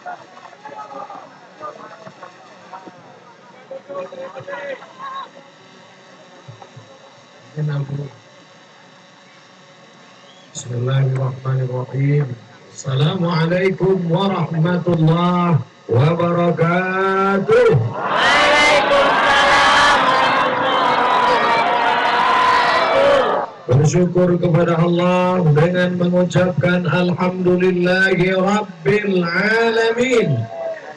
Bismillahirrahmanirrahim. Assalamualaikum warahmatullahi wabarakatuh. Bersyukur kepada Allah dengan mengucapkan Alhamdulillahi Rabbil Alamin.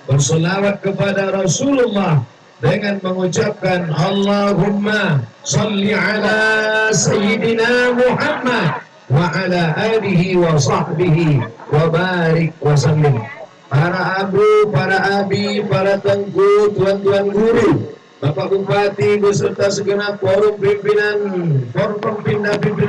Berselawat kepada Rasulullah dengan mengucapkan Allahumma salli ala Sayyidina Muhammad wa ala alihi wa sahbihi wa barik wa sallim. Para abu, para abi, para tengku, tuan-tuan guru, Bapak Bupati beserta segenap forum pimpinan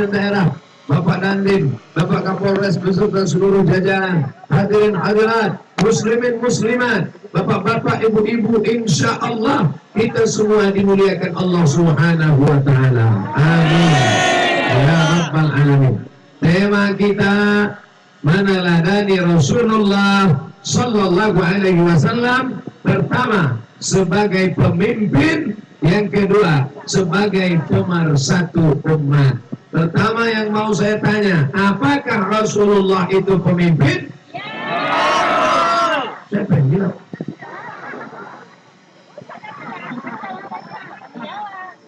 daerah, Bapak Dandim, Bapak Kapolres beserta seluruh jajaran, hadirin hadirat, muslimin muslimat, bapak-bapak, ibu-ibu, insya Allah kita semua dimuliakan Allah Subhanahu wa Ta'ala. Amin ya Rabbal Alamin. Tema kita meneladani Rasulullah Sallallahu Alaihi Wasallam. Pertama, sebagai pemimpin. Yang kedua, sebagai pemersatu umat. Pertama yang mau saya tanya, apakah Rasulullah itu pemimpin? Siapa yang bilang?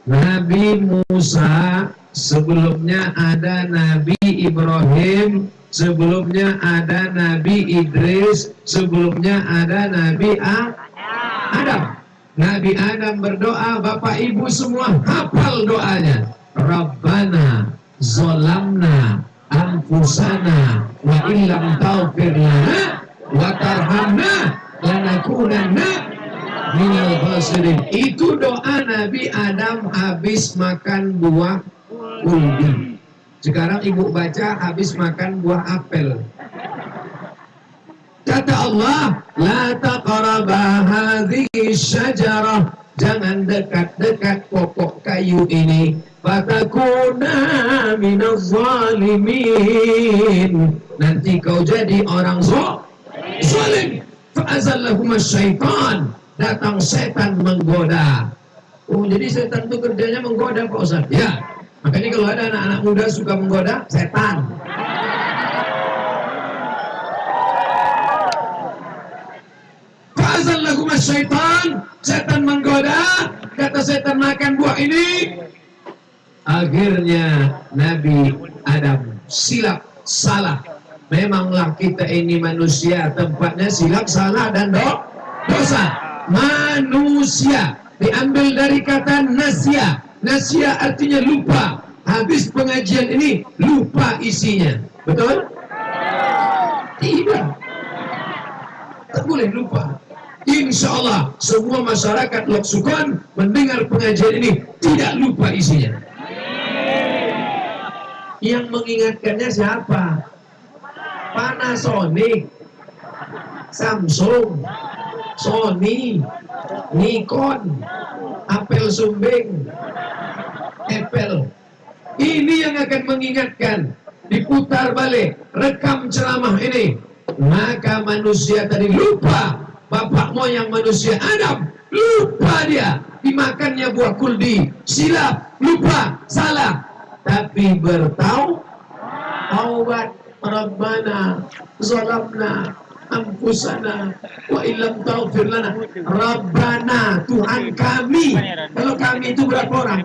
Nabi Musa, sebelumnya ada Nabi Ibrahim, sebelumnya ada Nabi Idris, sebelumnya ada Nabi Adam. Nabi Adam berdoa, Bapak Ibu semua hafal doanya. Rabbana zolamna anfusana wa illam taghfir lana wa tarhamna lanakunanna minal khasirin. Itu doa Nabi Adam habis makan buah kuldi. Sekarang ibu baca habis makan buah apel. Kata Allah, la taqraba hadhihi syajarah, jangan dekat-dekat pokok kayu ini, fatakuna minaz zalimin, nanti kau jadi orang zalim. Fa'azallahum syaitan, datang setan menggoda. Oh, jadi setan itu kerjanya menggoda Pak Ustaz? Ya, makanya kalau ada anak-anak muda suka menggoda, setan. Fa'azallahum syaitan, setan menggoda. Kata setan, makan buah ini. Akhirnya Nabi Adam silap, salah. Memanglah kita ini manusia, tempatnya silap, salah, dan dosa. Manusia diambil dari kata nasya. Nasya artinya lupa. Habis pengajian ini lupa isinya. Betul? Tidak. Tak boleh lupa. Insya Allah semua masyarakat Lok Sukon mendengar pengajian ini tidak lupa isinya. Yang mengingatkannya siapa? Panasonic, Samsung, Sony, Nikon, Apple Sumbing, Apple. Ini yang akan mengingatkan. Diputar balik, rekam ceramah ini. Maka manusia tadi lupa. Bapak moyang manusia Adam, lupa dia. Dimakannya buah kuldi. Silap, lupa, salah. Tapi bertaubat. Rabbana zalamna anfusana wa illam taghfir lana. Rabbana, Tuhan kami. Kalau kami itu berapa orang?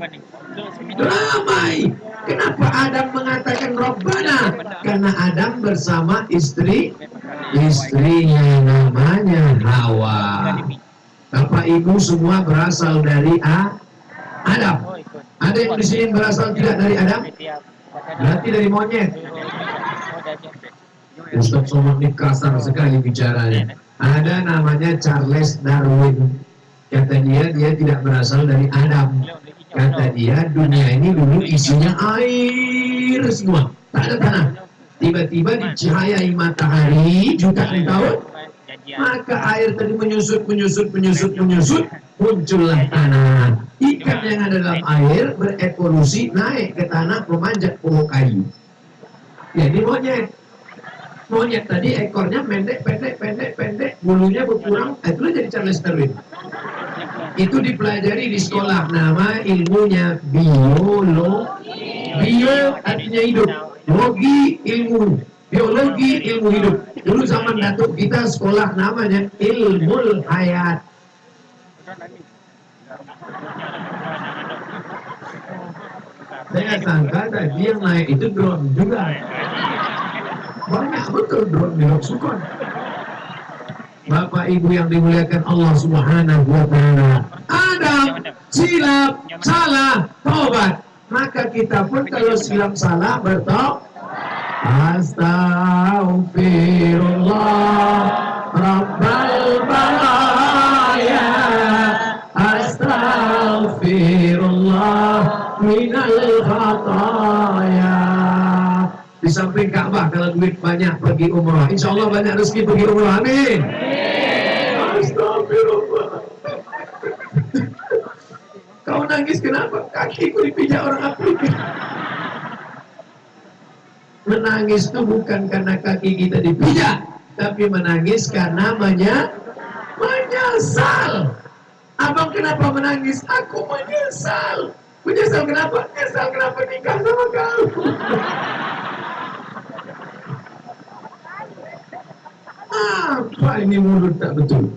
Ramai. Kenapa Adam mengatakan Rabbana? Karena Adam bersama istrinya namanya Hawa. Bapak Ibu semua berasal dari Adam. Ada yang di sini berasal tidak dari Adam? Berarti dari monyet. Ustaz Somad ini kasar sekali bicaranya. Ada namanya Charles Darwin. Kata dia tidak berasal dari Adam. Kata dia dunia ini dulu isinya air semua, tak ada tanah. Tiba-tiba dicahayai matahari jutaan tahun, maka air tadi menyusut, muncullah tanah. Ikan yang ada dalam air berevolusi naik ke tanah memanjat pokok kayu. Jadi monyet tadi ekornya pendek, bulunya berkurang, itulah jadi Charles Darwin. Itu dipelajari di sekolah, nama ilmunya biologi. Bio artinya hidup, logi ilmu, biologi ilmu hidup. Dulu zaman datuk kita sekolah namanya ilmu hayat. Saya sangka tadi yang naik itu drone juga. Banyak betul drone di Roksukon. Bapak Ibu yang dimuliakan Allah Subhanahu wa Ta'ala, Adam silap, salah, taubat. Maka kita pun kalau silap salah bertaubat. Astaghfirullah Rabbal Baraya, Astaghfirullah minal khataya. Di samping Ka'bah, kalau duit banyak pergi umrah, insya Allah banyak rezeki pergi umrah, amin. Astagfirullah. Kau nangis kenapa? Kakiku dipijak orang Afrika. Menangis itu bukan karena kaki kita dipijak, tapi menangis karena menyesal. Abang kenapa menangis? Aku menyesal. Menyesal kenapa? Menyesal kenapa nikah sama kau. Apa ini mulut tak betul?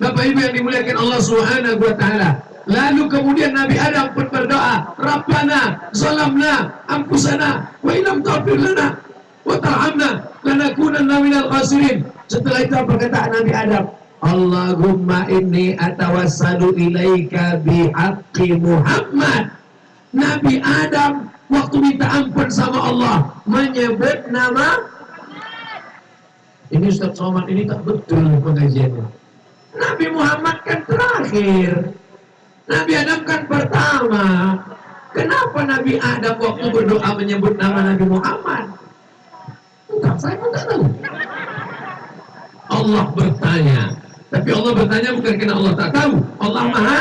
Bapak Ibu yang dimuliakan Allah Subhanahu wa Ta'ala. Lalu kemudian Nabi Adam pun berdoa, Rabbana zalamna anfusana wa illam taghfir lana wa tarhamna lanakunanna minal khasirin. Setelah itu apa kata Nabi Adam? Allahumma inni atawassalu ilaika bihaqqi Muhammad. Nabi Adam waktu minta ampun sama Allah menyebut nama. Ini Ustaz Somad ini tak betul pengajiannya. Nabi Muhammad kan terakhir, Nabi Adam kan pertama. Kenapa Nabi Adam waktu berdoa menyebut nama Nabi Muhammad? Entah, saya pun tak tahu. Allah bertanya, tapi Allah bertanya bukan karena Allah tak tahu. Allah Maha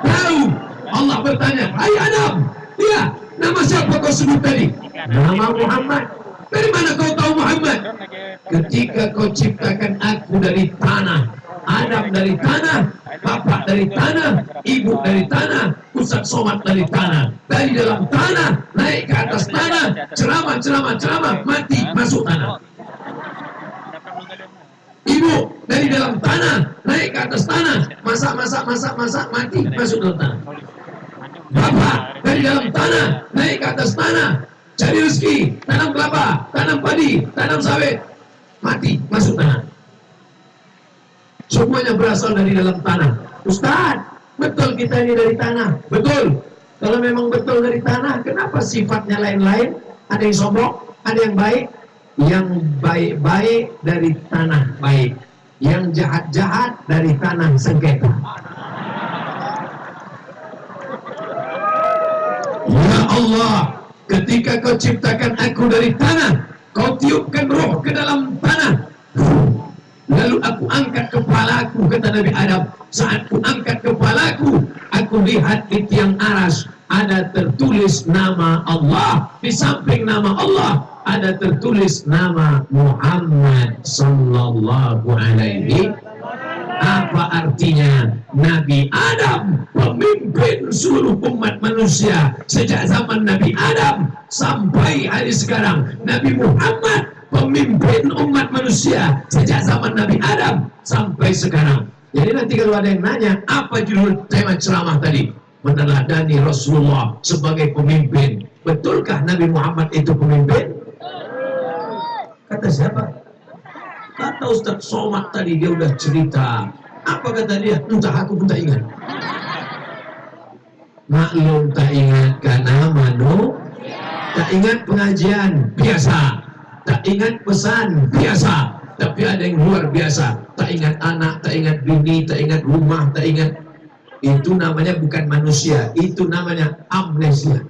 tahu. Allah bertanya, hai Adam, ya, nama siapa kau sebut tadi? Nama Muhammad. Dari mana kau tahu Muhammad? Ketika kau ciptakan aku dari tanah, Adam dari tanah, bapak dari tanah, ibu dari tanah, Ustaz Somad dari tanah. Dari dalam tanah, naik ke atas tanah, ceramah, mati, masuk tanah. Ibu dari dalam tanah, naik ke atas tanah, masak, mati, masuk dalam tanah. Bapak dari dalam tanah, naik ke atas tanah, cari rezeki, tanam kelapa, tanam padi, tanam sawit, mati, masuk tanah. Semuanya berasal dari dalam tanah. Ustaz, betul kita ini dari tanah? Betul. Kalau memang betul dari tanah, kenapa sifatnya lain-lain? Ada yang sombong, ada yang baik. Yang baik-baik dari tanah baik, yang jahat-jahat dari tanah sengketa. Ya Allah, ketika kau ciptakan aku dari tanah, kau tiupkan roh ke dalam tanah, lalu aku angkat kepalaku, kata Nabi Adam. Saat ku angkat kepalaku, aku lihat di tiang aras ada tertulis nama Allah. Di samping nama Allah ada tertulis nama Muhammad sallallahu alaihi. Apa artinya? Nabi Adam pemimpin seluruh umat manusia sejak zaman Nabi Adam sampai hari sekarang. Nabi Muhammad pemimpin umat manusia sejak zaman Nabi Adam sampai sekarang. Jadi nanti kalau ada yang nanya, apa judul tema ceramah tadi? Meneladani Rasulullah sebagai pemimpin. Betulkah Nabi Muhammad itu pemimpin? Kata siapa? Kata Ustaz Somad tadi, dia udah cerita. Apa kata dia? Entah, aku pun tak ingat. Maklum tak ingat karena manu. Tak ingat pengajian, biasa. Tak ingat pesan, biasa. Tapi ada yang luar biasa. Tak ingat anak, tak ingat bini, tak ingat rumah, tak ingat. Itu namanya bukan manusia, itu namanya amnesia.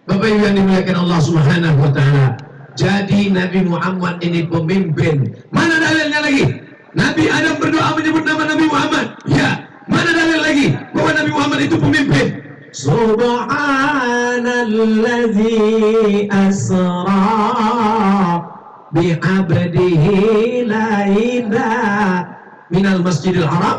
Bapak Ibu yang dimuliakan Allah Subhanahu wa Ta'ala. Jadi Nabi Muhammad ini pemimpin. Mana dalilnya lagi? Nabi Adam berdoa menyebut nama Nabi Muhammad. Ya, mana dalil lagi bahwa Nabi Muhammad itu pemimpin? Subhanallazi asra bi'abdihi laila minal masjidil haram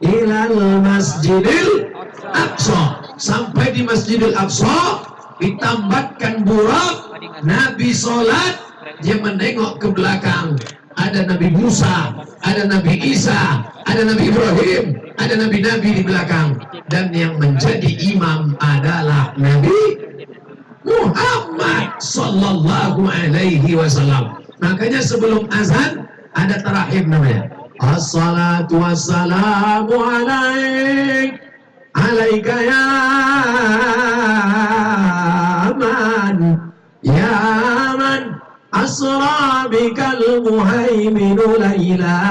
ilal masjidil aqsa. Sampai di Masjidil Aqsa ditambatkan burak, Nabi sholat, dia menengok ke belakang, ada Nabi Musa, ada Nabi Isa, ada Nabi Ibrahim, ada nabi-nabi di belakang, dan yang menjadi imam adalah Nabi Muhammad sallallahu alaihi wasallam. Makanya sebelum azan ada tarahib namanya, as-salatu wassalamu alaika ya man asra bikal muhaiminu laila.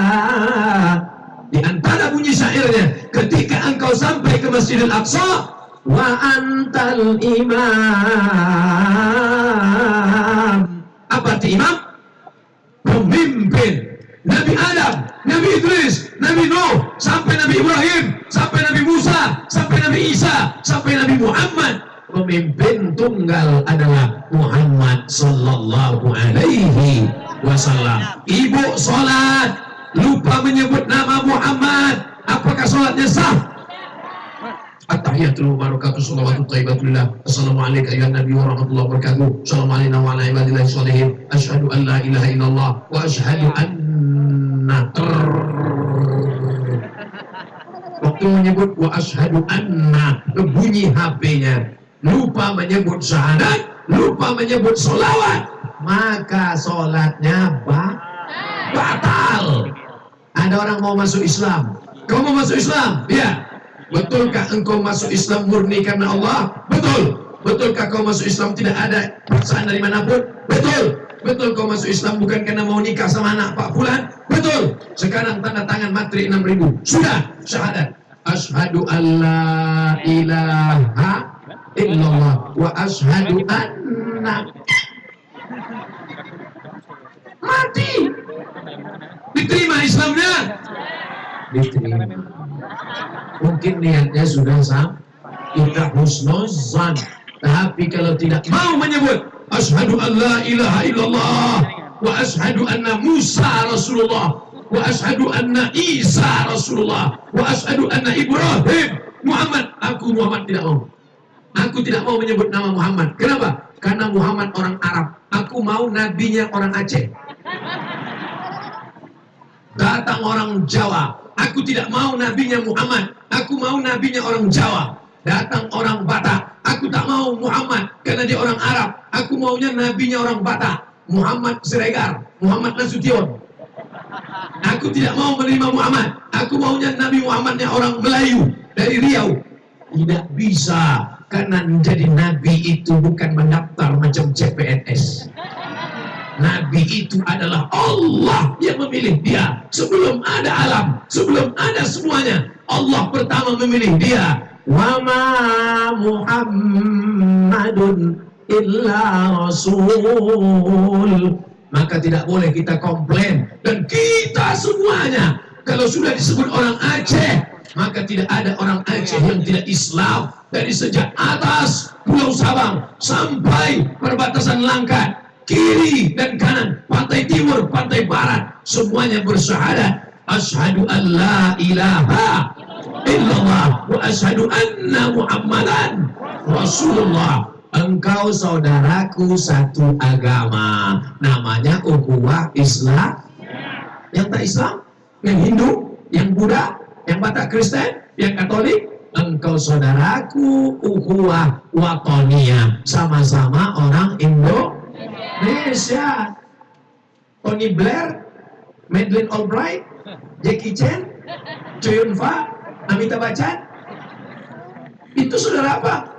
Di antara bunyi syairnya, ketika engkau sampai ke Masjidil Aqsa, wa antal imam. Apa arti imam? Pemimpin. Nabi Adam, Nabi Idris, Nabi Nuh, sampai Nabi Ibrahim, sampai Nabi Musa, sampai Nabi Isa, sampai Nabi Muhammad. Pemimpin tunggal adalah Muhammad sallallahu alaihi wasallam. Ibu sholat, lupa menyebut nama Muhammad, apakah sholatnya sah? At-tahiyatul barakatuh salawatu thayyibatullah. Assalamualaikum ya Nabi wa rahmatullahi wabarakatuh. Assalamualaikum wa ala ibadillahi sholihin. Asyhadu an la ilaha illallah wa asyhadu anna. Waktu menyebut wa asyhadu anna, bunyi HP-nya, lupa menyebut syahadat, lupa menyebut sholawat, maka sholatnya batal. Ada orang mau masuk Islam, kau mau masuk Islam? Ya. Betulkah engkau masuk Islam murni karena Allah? Betul. Betulkah kau masuk Islam tidak ada paksaan dari manapun? Betul. Betul kau masuk Islam bukan karena mau nikah sama anak Pak Fulan? Betul. Sekarang tanda tangan matri 6.000. Sudah syahadat. Asyhadu an la ilaha illallah wa asyhadu anna. Mati. Diterima Islamnya? Diterima. Mungkin niatnya sudah sah, kita husnuzan, tapi kalau tidak mau menyebut asyhadu an la ilaha illallah wa asyhadu anna Musa Rasulullah wa asyhadu anna Isa Rasulullah wa asyhadu anna Ibrahim Muhammad, aku Muhammad tidak mau. Aku tidak mau menyebut nama Muhammad. Kenapa? Karena Muhammad orang Arab. Aku mau nabinya orang Aceh. Datang orang Jawa, aku tidak mau nabinya Muhammad, aku mau nabinya orang Jawa. Datang orang Batak, aku tak mau Muhammad karena dia orang Arab, aku maunya nabinya orang Batak, Muhammad Siregar, Muhammad Nasution. Aku tidak mau menerima Muhammad, aku maunya Nabi Muhammadnya orang Melayu dari Riau. Tidak bisa, karena menjadi nabi itu bukan mendaftar macam CPNS. Nabi itu adalah Allah yang memilih dia. Sebelum ada alam, sebelum ada semuanya, Allah pertama memilih dia. Wa ma Muhammadun illa rasul. Maka tidak boleh kita komplain. Dan kita semuanya, kalau sudah disebut orang Aceh, maka tidak ada orang Aceh yang tidak Islam. Dari sejak atas Pulau Sabang sampai perbatasan Langkat, kiri dan kanan, pantai timur, pantai barat, semuanya bersyahadat asyhadu an la ilaha illallah wa asyhadu anna Muhammadan Rasulullah. Engkau saudaraku satu agama, namanya ukhuwah Islam. Yang tak Islam, yang Hindu, yang Buddha, yang Batak Kristen, yang Katolik, engkau saudaraku ukhuwah watoniyah, sama-sama orang Indonesia. Tony Blair, Madeleine Albright, Jackie Chan, Chow Yun-fat, Amitabh Bachchan, itu saudara apa?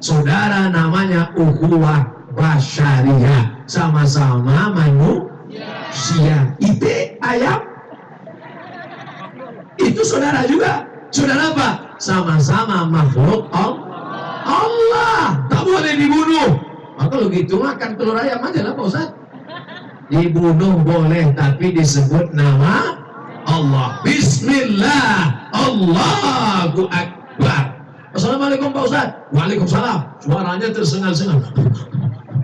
Saudara namanya ukhuwah basyariyah, sama-sama manusia. Ite ayam itu saudara juga. Saudara apa? Sama-sama makhluk Allah. Tak boleh dibunuh. Maka kalau gitu makan telur ayam aja lah Pak Ustaz. Dibunuh boleh, tapi disebut nama Allah. Bismillah, Allahu Akbar. Assalamualaikum Pak Ustaz. Waalaikumsalam. Suaranya tersengal-sengal.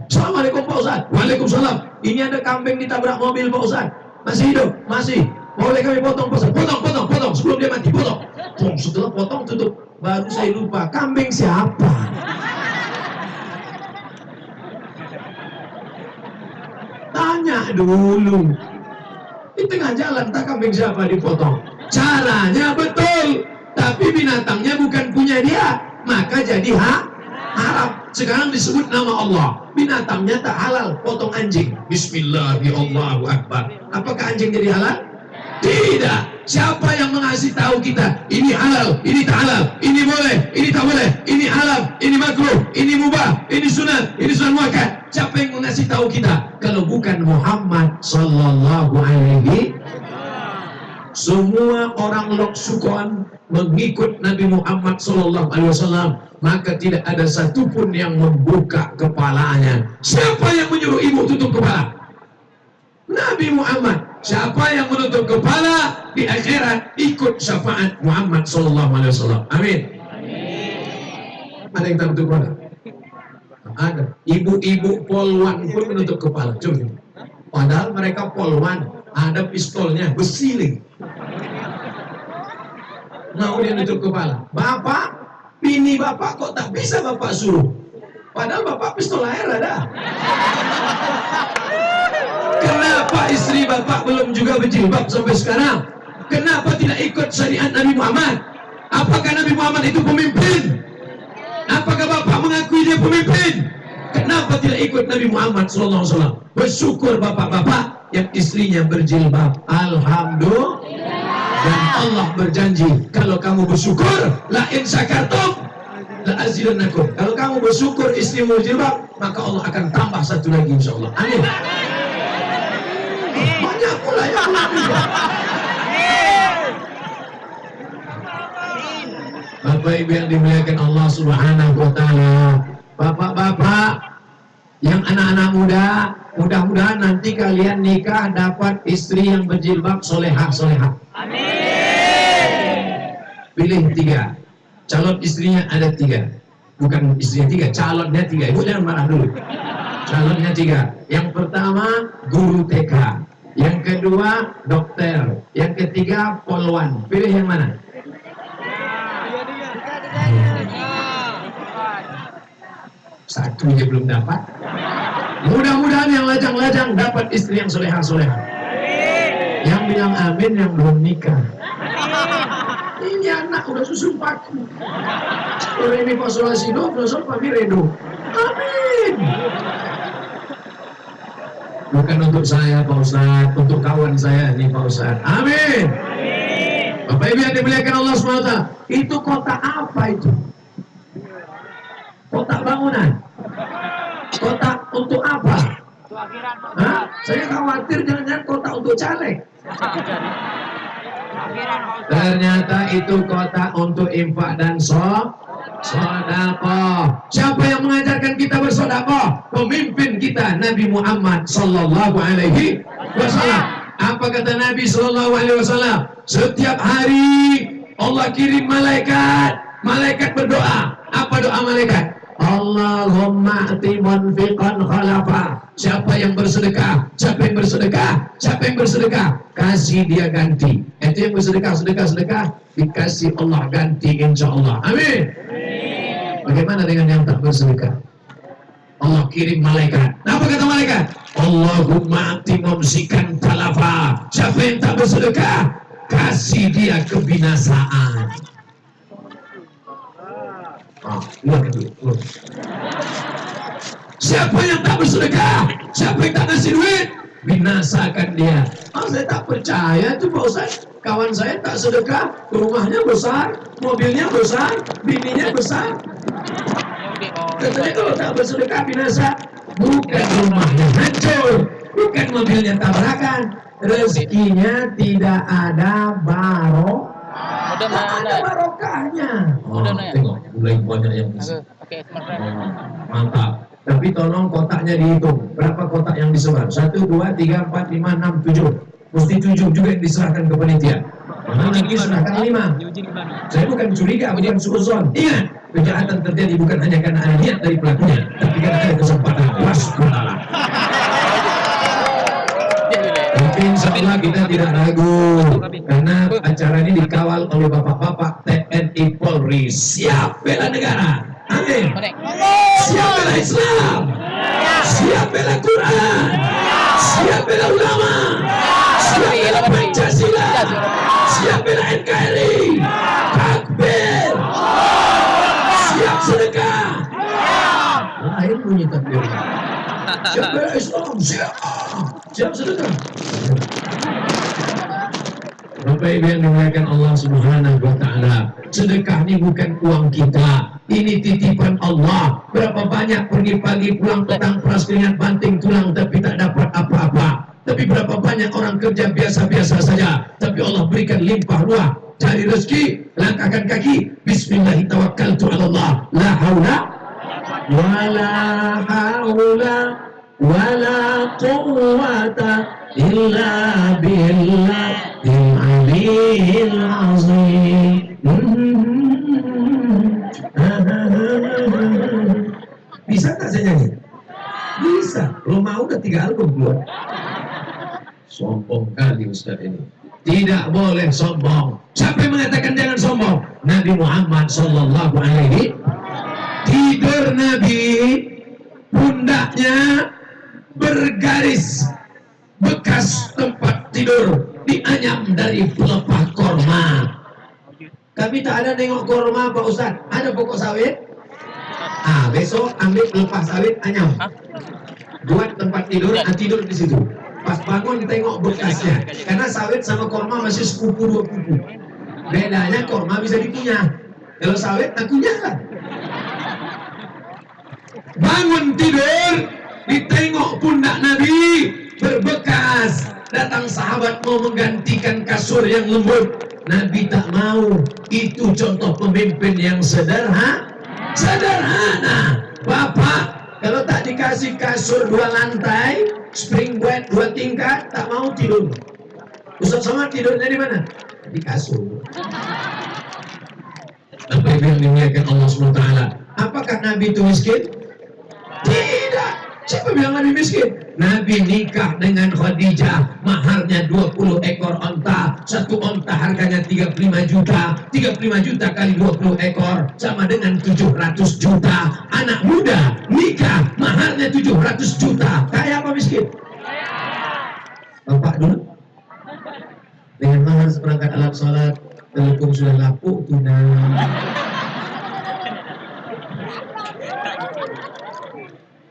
Assalamualaikum Pak Ustaz. Waalaikumsalam. Ini ada kambing ditabrak mobil Pak Ustaz. Masih hidup? Masih. Boleh kami potong Pak Ustaz? Potong. Sebelum dia mati, potong. Setelah potong tutup. Baru saya lupa, kambing siapa? Tanya dulu. Di tengah jalan tak kambing siapa dipotong. Caranya betul, tapi binatangnya bukan punya dia, maka jadi haram. Sekarang disebut nama Allah, binatangnya tak halal, potong anjing. Bismillahirrahmanirrahim. Apakah anjing jadi halal? Tidak. Siapa yang mengasih tahu kita ini halal, ini tak halal, ini boleh, ini tak boleh, ini halal, ini makruh, ini mubah, ini sunat, ini sunat muakkad? Siapa yang mengasih tahu kita? Kalau bukan Muhammad sallallahu alaihi. Semua orang Loksukon mengikut Nabi Muhammad sallallahu alaihi wasallam, maka tidak ada satupun yang membuka kepalanya. Siapa yang menyuruh ibu tutup kepala? Nabi Muhammad. Siapa yang menutup kepala di akhirat ikut syafaat Muhammad sallallahu alaihi wasallam. Amin. Ada yang tak tutup kepala? Ada. Ibu-ibu polwan pun menutup kepala. Coba. Padahal mereka polwan, ada pistolnya, besi. Mau dia nutup kepala. Bapak, bini bapak kok tak bisa bapak suruh? Padahal bapak pistol air ada. Kenapa istri bapak belum juga berjilbab sampai sekarang? Kenapa tidak ikut syariat Nabi Muhammad? Apakah Nabi Muhammad itu pemimpin? Apakah bapak mengakui dia pemimpin? Kenapa tidak ikut Nabi Muhammad SAW? Bersyukur bapak-bapak yang istrinya berjilbab. Alhamdulillah. Dan Allah berjanji, kalau kamu bersyukur, la in syakartum la azidannakum. Kalau kamu bersyukur istrimu berjilbab, maka Allah akan tambah satu lagi insyaallah. Amin. Banyak pula yang Bapak Ibu yang dimuliakan Allah Subhanahu wa taala, bapak-bapak yang anak-anak muda, mudah-mudahan nanti kalian nikah dapat istri yang berjilbab solehah. Amin. Pilih 3. Calon istrinya ada 3. Bukan istrinya 3, calonnya 3. Ibu jangan marah dulu. Calonnya 3. Yang pertama guru TK, yang kedua dokter, yang ketiga polwan. Pilih yang mana? Satu aja belum dapat. Mudah-mudahan yang lajang-lajang dapat istri yang solehah. Yang bilang amin yang belum nikah. Ini anak udah susun paku. Ini Pak Solasino, Pak Miredo. Amin. Bukan untuk saya Pak Ustaz, untuk kawan saya nih Pak Ustaz. Amin. Bapak Ibu yang dimuliakan Allah SWT, itu kota apa itu? Kota bangunan? Kota untuk apa? Hah? Saya khawatir jangan-jangan kota untuk caleg. Ternyata itu kota untuk infak dan sedekah. Siapa yang mengajarkan kita bersedekah? Pemimpin kita Nabi Muhammad sallallahu alaihi wasallam. Apa kata Nabi sallallahu alaihi wasallam? Setiap hari Allah kirim malaikat berdoa. Apa doa malaikat? Allahumma ati munfiqan khalafa. Siapa yang bersedekah, kasih dia ganti. Itu yang bersedekah, dikasih Allah ganti insyaallah. Amin. Bagaimana dengan yang tak bersedekah? Allah kirim malaikat. Apa kata malaikat? Allahumma ati mumsikan talafa. Siapa yang tak bersedekah, kasih dia kebinasaan. Siapa yang tak bersedekah, siapa yang tak ngasih duit, binasakan dia. Saya tak percaya tuh Pak Ustaz. Kawan saya tak sedekah, rumahnya besar, mobilnya besar, bininya besar. Katanya kalau tak bersedekah binasa. Bukan rumahnya hancur, bukan mobilnya tabrakan, rezekinya tidak ada ada barokahnya. Tengok, mulai banyak yang bisa. Mantap. Tapi tolong kotaknya dihitung. Berapa kotak yang disebar? 1, 2, 3, 4, 5, 6, 7. Mesti 7 juga yang diserahkan ke panitia. Nanti sudah kan 5. Saya bukan curiga, bukan suuzon. Ingat, kejahatan terjadi bukan hanya karena ada niat dari pelakunya, tapi karena ada kesempatan. Waspadahlah. Tapi insya Allah kita tidak ragu, karena acara ini dikawal oleh bapak-bapak TNI Polri. Siap bela negara. Amin. Siap bela Islam. Siap bela Quran. Siap bela ulama. Siap bela Pancasila. Siap bela NKRI. Takbir. Siap sedekah. Lain bunyi takbir. Siap bela Islam. Siap sedekah. Bapak Ibu yang dimuliakan Allah Subhanahu wa Ta'ala, sedekah ini bukan uang kita, ini titipan Allah. Berapa banyak pergi pagi pulang petang peras keringat banting tulang tapi tak dapat apa-apa. Tapi berapa banyak orang kerja biasa-biasa saja, tapi Allah berikan limpah ruah, cari rezeki, langkahkan kaki, bismillahirrahmanirrahim, la haula wala haula wala quwwata illa billahil aliyil azim. Bisa tak saya nyanyi? Bisa. Belum mau udah 3 album keluar. Sombong kali Ustaz ini. Tidak boleh sombong. Siapa yang mengatakan jangan sombong? Nabi Muhammad sallallahu alaihi tidur Nabi, pundaknya bergaris bekas tempat tidur dianyam dari pelepah korma. Tapi tak ada nengok korma Pak Ustaz. Ada pokok sawit. Besok ambil pelepah sawit anyam. Buat tempat tidur, tidur di situ. Pas bangun tengok bekasnya. Karena sawit sama korma masih sepupu 2 kuku. Bedanya korma bisa dikunyah. Kalau sawit tak kunyah kan. Bangun tidur, ditengok pundak Nabi berbekas. Datang sahabat mau menggantikan kasur yang lembut. Nabi tak mau. Itu contoh pemimpin yang sederhana. Bapak, kalau tak dikasih kasur 2 lantai, spring bed 2 tingkat, tak mau tidur. Ustaz Somad tidurnya di mana? Di kasur. Apa yang dimuliakan Allah SWT? Apakah Nabi itu miskin? Tidak. Siapa bilang Nabi miskin? Nabi nikah dengan Khadijah, maharnya 20 ekor onta. 1 onta harganya 35 juta. 35 juta kali 20 ekor sama dengan 700 juta. Anak muda nikah, maharnya 700 juta. Kaya apa miskin? Bapak dulu dengan mahar seperangkat alat sholat, telepon sudah lapuk tunai.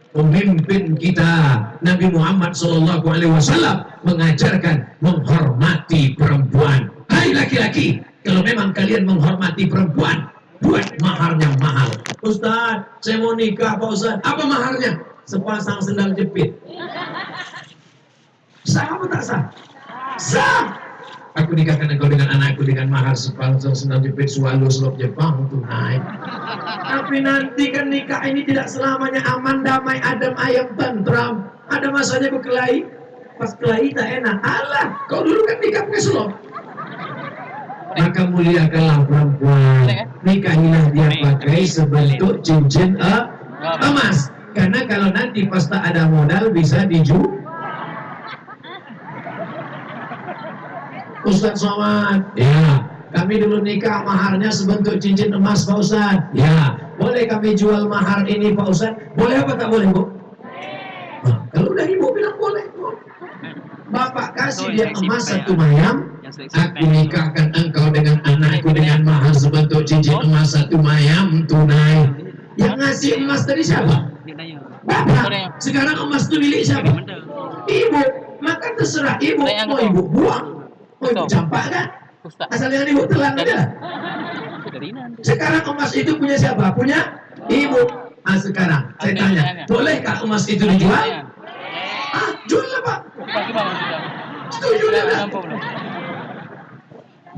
Pemimpin kita Nabi Muhammad SAW mengajarkan menghormati perempuan. Hai laki-laki, kalau memang kalian menghormati perempuan, buat maharnya mahal. Ustaz, saya mau nikah Pak Ustaz. Apa maharnya? Sepasang sendal jepit. Sah apa tak sah? Sah. Aku nikahkan engkau dengan anakku dengan mahar sepasang sendal jepit Suwalu Selop Jepang tunai. Tapi nanti kan nikah ini tidak selamanya aman, damai, adem, ayem, tentram. Ada masanya berkelahi. Pas kelahi tak enak. Alah, kau dulu kan nikah pakai selop. Maka muliakanlah perempuan. Nikahilah dia pakai sebentuk cincin emas. Karena kalau nanti pas tak ada modal bisa dijual. Ustaz Somad, ya, kami dulu nikah maharnya sebentuk cincin emas Pak Ustaz. Ya, boleh kami jual mahar ini Pak Ustaz? Boleh apa tak boleh Bu? Kalau udah Ibu bilang boleh Bu. Bapak kasih dia emas 1 mayam, aku nikahkan engkau dengan anakku dengan mahar sebentuk cincin emas 1 mayam tunai. Yang ngasih emas tadi siapa? Bapak. Sekarang emas itu milik siapa? Ibu. Maka terserah Ibu, mau Ibu buang. Oh, Ibu campak kan? Asal yang Ibu telan aja. Sekarang emas itu punya siapa? Punya Ibu. Sekarang saya tanya, bolehkah emas itu dijual? Jual lah Pak. Setuju dah.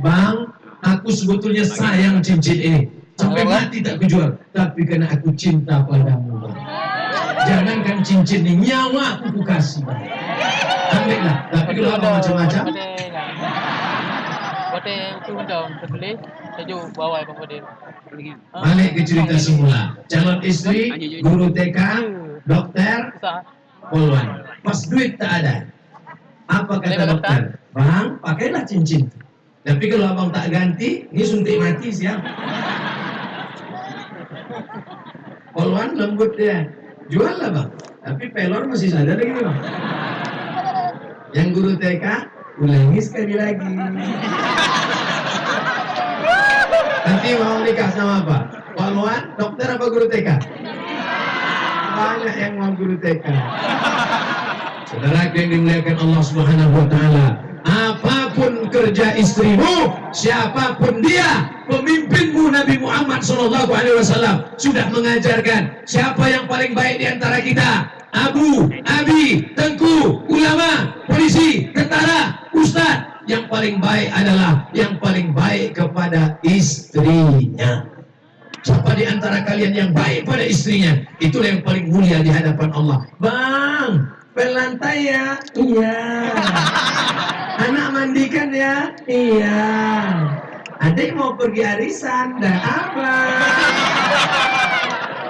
Bang, aku sebetulnya sayang cincin ini. Sampai mati tak kujual. Tapi karena aku cinta padamu Bang. Jangankan cincin ini, nyawa aku kasih Bang. Ambillah. Tapi kalau apa macam-macam, Bote turun daun terbeli, saya bawa Bang Fadil. Balik ke cerita semula. Calon istri, guru TK, dokter, polwan. Pas duit tak ada. Apa kata dokter? Bang, pakailah cincin. Tapi kalau abang tak ganti, ini suntik mati siap. Polwan lembut dia. Jual lah bang. Tapi pelor masih sadar lagi bang. Yang guru TK, ulangi sekali lagi. Nanti mau nikah sama apa? Polwan, dokter apa guru TK? Banyak yang mau guru TK. Saudara yang dimuliakan Allah Subhanahu wa taala, apapun kerja istrimu, siapapun dia, pemimpinmu Nabi Muhammad SAW sudah mengajarkan siapa yang paling baik di antara kita. Abu, Abi, Tengku, ulama, polisi, tentara, ustaz. Yang paling baik adalah yang paling baik kepada istrinya. Siapa di antara kalian yang baik pada istrinya, itulah yang paling mulia di hadapan Allah. Bang, pelantai ya? Iya. Anak mandikan ya? Iya. Adik mau pergi arisan, dah apa?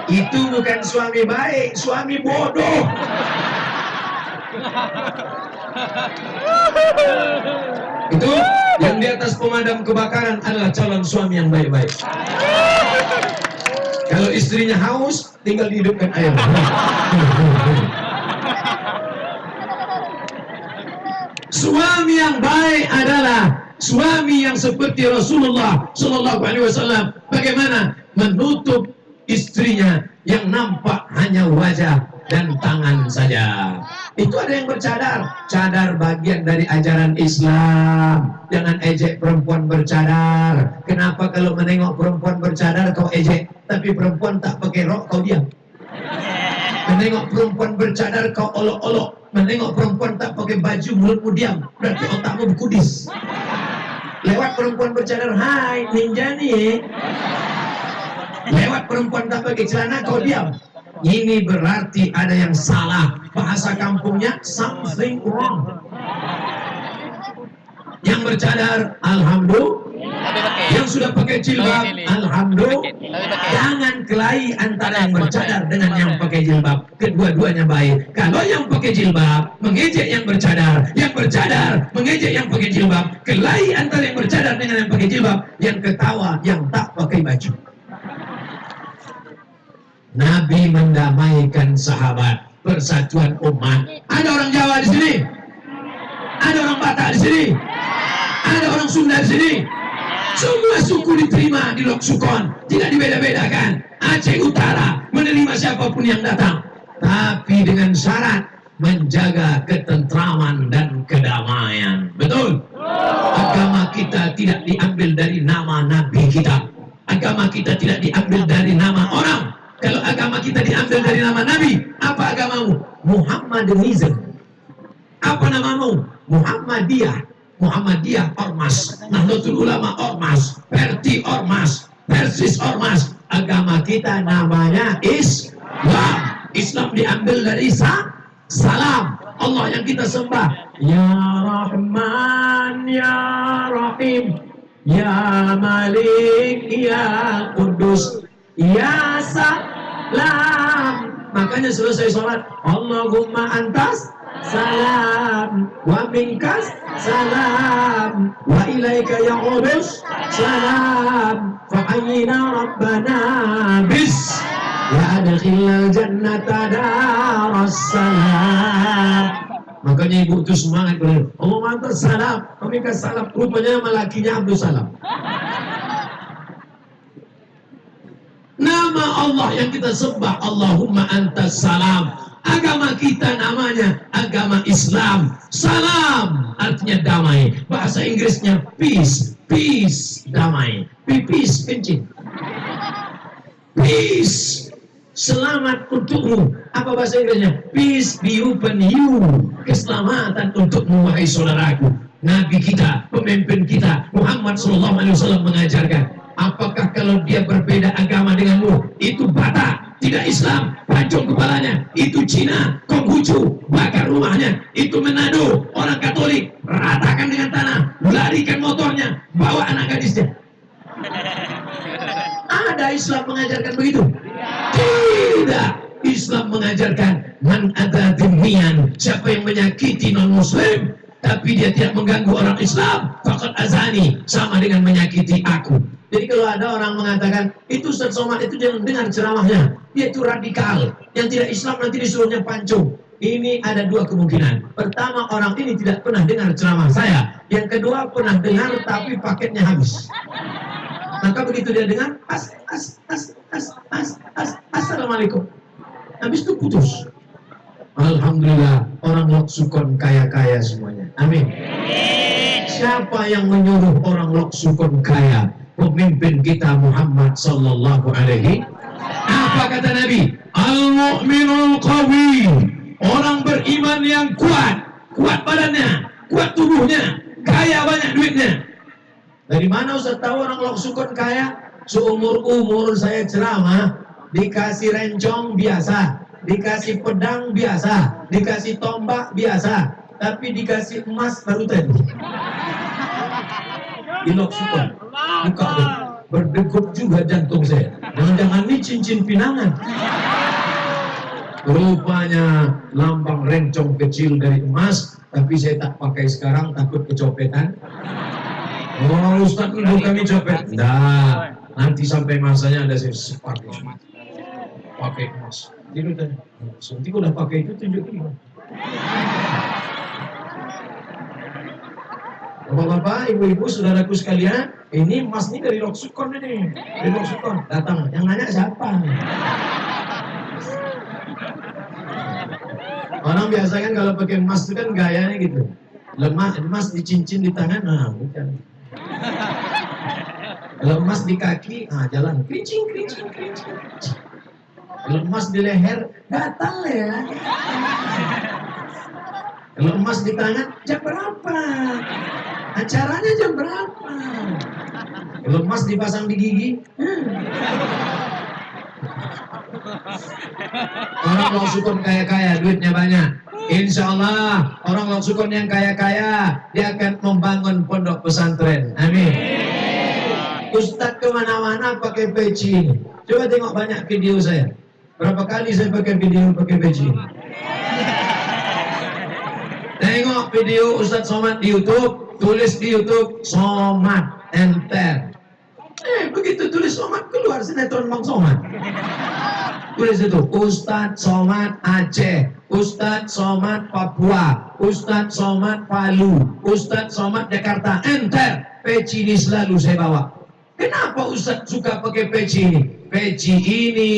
Itu bukan suami baik, suami bodoh. Itu yang di atas pemadam kebakaran adalah calon suami yang baik-baik. Kalau istrinya haus, tinggal dihidupkan air. Suami yang baik adalah suami yang seperti Rasulullah Sallallahu Alaihi Wasallam. Bagaimana menutup istrinya yang nampak hanya wajah dan tangan saja. Itu ada yang bercadar. Cadar bagian dari ajaran Islam. Jangan ejek perempuan bercadar. Kenapa kalau menengok perempuan bercadar kau ejek, tapi perempuan tak pakai rok kau diam? Menengok perempuan bercadar kau olok-olok. Menengok perempuan tak pakai baju mulutmu diam. Berarti otakmu berkudis. Lewat perempuan bercadar, hai ninja nih. Lewat perempuan tak pakai celana kau diam. Ini berarti ada yang salah. Bahasa kampungnya something wrong. Yang bercadar, alhamdulillah. Yang sudah pakai jilbab, alhamdulillah. Jangan kelahi antara yang bercadar dengan yang pakai jilbab. Kedua-duanya baik. Kalau yang pakai jilbab mengejek yang bercadar mengejek yang pakai jilbab, kelahi antara yang bercadar dengan yang pakai jilbab, yang ketawa yang tak pakai baju. Nabi mendamaikan sahabat, persatuan umat. Ada orang Jawa di sini, ada orang Batak di sini, ada orang Sunda di sini. Semua suku diterima di Lok Sukon, tidak dibeda-bedakan. Aceh Utara menerima siapapun yang datang, tapi dengan syarat menjaga ketentraman dan kedamaian. Betul? Agama kita tidak diambil dari nama Nabi kita. Agama kita tidak diambil dari nama orang. Kalau agama kita diambil dari nama Nabi, apa agamamu? Muhammadism. Apa namamu? Muhammadiyah. Muhammadiyah Ormas, Nahdlatul Ulama Ormas, Perti Ormas, Persis Ormas. Agama kita namanya Islam. Islam diambil dari salam. Allah yang kita sembah, Ya Rahman, Ya Rahim, Ya Malik, Ya Kudus, Ya Salam. Makanya selesai sholat, Allahumma antas salam wa minkas salam wa ilaika ya'udus salam fa'ayyina rabbana bis ya adkhilal jannata daras salam. Makanya ibu itu semangat, Allahumma antas salam wa minkas salam. Rupanya malakinya Abdul Salam. Nama Allah yang kita sembah, Allahumma antas salam. Agama kita namanya agama Islam. Salam artinya damai. Bahasa Inggrisnya peace. Peace, damai. Peace, kencing. Peace, selamat untukmu. Apa bahasa Inggrisnya? Peace be upon you. Keselamatan untukmu, wahai saudaraku. Nabi kita, pemimpin kita, Muhammad SAW mengajarkan, apakah kalau dia berbeda agama denganmu, itu Batak, tidak Islam, pancung kepalanya, itu Cina, Konghucu, bakar rumahnya, itu Manado, orang Katolik, ratakan dengan tanah, larikan motornya, Ada Islam mengajarkan begitu? Tidak. Islam mengajarkan man ada dhimmiyan, siapa yang menyakiti non-muslim tapi dia tidak mengganggu orang Islam, faqad azani, sama dengan menyakiti aku. Jadi kalau ada orang mengatakan itu Ustaz Somad itu jangan dengar ceramahnya, dia itu radikal, yang tidak Islam nanti disuruhnya pancung. Ini ada dua kemungkinan. Pertama, orang ini tidak pernah dengar ceramah saya. Yang kedua, pernah dengar tapi paketnya habis. Maka begitu dia dengar assalamualaikum, habis itu putus. Alhamdulillah, orang Loksukon kaya-kaya semuanya. Amin. Siapa yang menyuruh orang Loksukon kaya? Pemimpin kita Muhammad sallallahu alaihi. Apa kata Nabi? Al-mu'minul qawi, orang beriman yang kuat, kuat badannya, kuat tubuhnya, kaya banyak duitnya. Dari mana Ustaz tahu orang Loksukon kaya? Seumur-umur saya ceramah, dikasih rencong biasa, dikasih pedang biasa, dikasih tombak biasa, tapi dikasih emas baru tadi. Di Loksukon, buka deh, berdegup juga jantung saya. Jangan-jangan ini cincin pinangan. Rupanya lambang rencong kecil dari emas, tapi saya tak pakai sekarang, takut kecopetan. Oh Ustaz, ibu kami copet. Nah, nanti sampai masanya ada saya pakai emas. Jadi tadi, nanti kalau udah pakai itu tunjukin. Bapak-bapak, ibu-ibu, saudaraku sekalian, ini emas ini dari Loksukon ini, dari Loksukon. Datang, yang nanya siapa? Orang biasa kan kalau pakai emas itu kan gayanya gitu. Lemah, emas di cincin di tangan, nah bukan. Kalau emas di kaki, jalan kerincing. Kalau emas di leher, gatal ya. Kalau emas di tangan, jam berapa? Acaranya jam berapa? Kalau emas dipasang di gigi, orang Loksukon kaya-kaya, duitnya banyak. Insya Allah orang Loksukon yang kaya-kaya dia akan membangun pondok pesantren. Amin. Ustadz kemana-mana pakai peci ini. Coba tengok banyak video saya. Berapa kali saya pakai video pakai peci ini? Tengok video Ustadz Somad di YouTube, tulis di YouTube Somad enter. Begitu tulis Somad keluar sinetron Bang Somad. Tulis itu Ustadz Somad Aceh, Ustadz Somad Papua, Ustadz Somad Palu, Ustadz Somad Jakarta, enter. Peci ini selalu saya bawa. Kenapa Ustadz suka pakai peci ini? Peci ini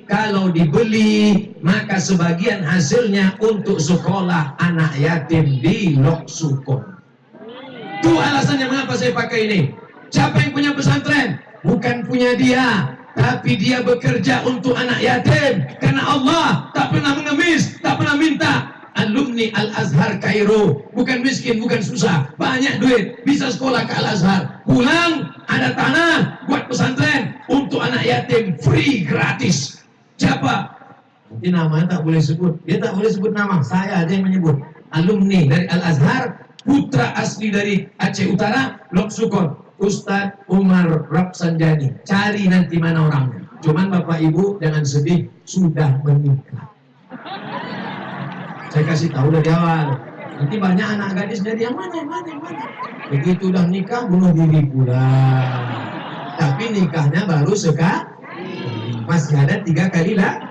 kalau dibeli maka sebagian hasilnya untuk sekolah anak yatim di Loksukon. Itu alasannya mengapa saya pakai ini. Siapa yang punya pesantren? Bukan punya dia, tapi dia bekerja untuk anak yatim. Karena Allah tak pernah mengemis, tak pernah minta. Alumni Al-Azhar Kairo, bukan miskin, bukan susah, banyak duit, bisa sekolah ke Al-Azhar, pulang ada tanah buat pesantren untuk anak yatim, free, gratis. Siapa? Nanti namanya tak boleh sebut, dia tak boleh sebut nama, saya aja yang menyebut. Alumni dari Al-Azhar, putra asli dari Aceh Utara, Loksukon, Ustadz Umar Rapsanjani. Cari nanti mana orangnya. Cuman Bapak Ibu jangan sedih, sudah menikah. Saya kasih tahu dari awal. Nanti banyak anak gadis dari yang mana. Begitu udah nikah bunuh diri pula. Tapi nikahnya baru sekali. Masih ada 3 kali lah.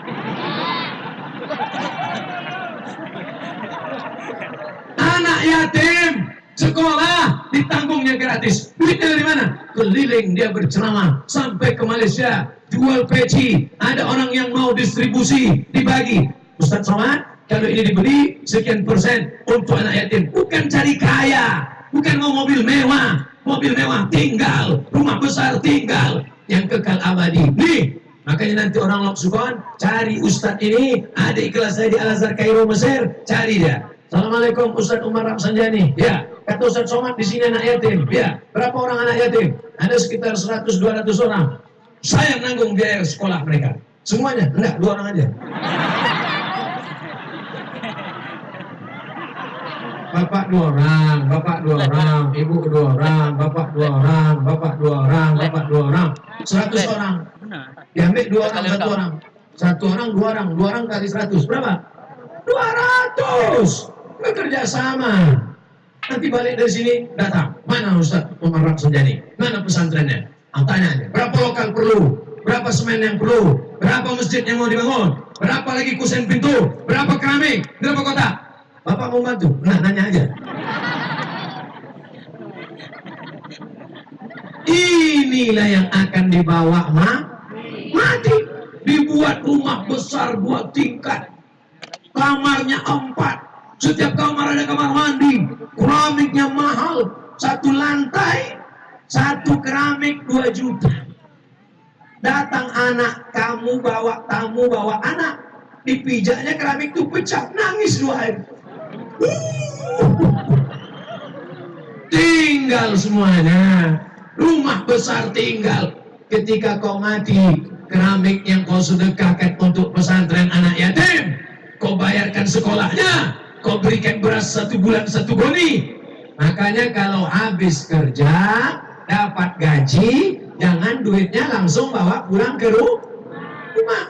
Anak yatim sekolah ditanggungnya gratis. Duitnya dari mana? Keliling dia berceramah sampai ke Malaysia, jual peci. Ada orang yang mau distribusi, dibagi. Ustadz Somad, kalau ini dibeli sekian persen untuk anak yatim. Bukan cari kaya, bukan mau mobil mewah tinggal, rumah besar tinggal, yang kekal abadi. Nih, makanya nanti orang Loksukon cari Ustadz ini, adik kelas saya di Al-Azhar Kairo Mesir, cari dia. Assalamualaikum Ustadz Umar Rapsanjani. Ya, kata Ustadz Somad di sini anak yatim. Ya, berapa orang anak yatim? Ada sekitar 100-200 orang. Saya nanggung biaya sekolah mereka. Semuanya? Enggak, 2 orang aja. Bapak 2 orang, bapak 2 orang, ibu 2 orang, bapak 2 orang, bapak 2 orang, bapak 2 orang. 100 orang. Diambil 2 orang, 1 orang. 1 orang, 2 orang. 2 orang kali 100. Berapa? 200. Bekerja sama. Nanti balik dari sini, datang. Mana Ustaz Umar Raksudani? Mana pesantrennya? Tanya aja. Berapa lokal perlu? Berapa semen yang perlu? Berapa masjid yang mau dibangun? Berapa lagi kusen pintu? Berapa keramik? Berapa kotak? Bapak mau bantu? Nah, nanya aja. Inilah yang akan dibawa mati. Dibuat rumah besar 2 tingkat. Kamarnya 4. Setiap kamar ada kamar mandi. Keramiknya mahal. 1 lantai, 1 keramik 2 juta. Datang anak, kamu bawa tamu, bawa anak. Dipijaknya keramik itu pecah. Nangis 2 hari. Tinggal semuanya. Rumah besar tinggal. Ketika kau mati, keramik yang kau sedekahkan untuk pesantren anak yatim, kau bayarkan sekolahnya, kau berikan beras 1 bulan 1 goni. Makanya kalau habis kerja, dapat gaji, jangan duitnya langsung bawa pulang ke rumah.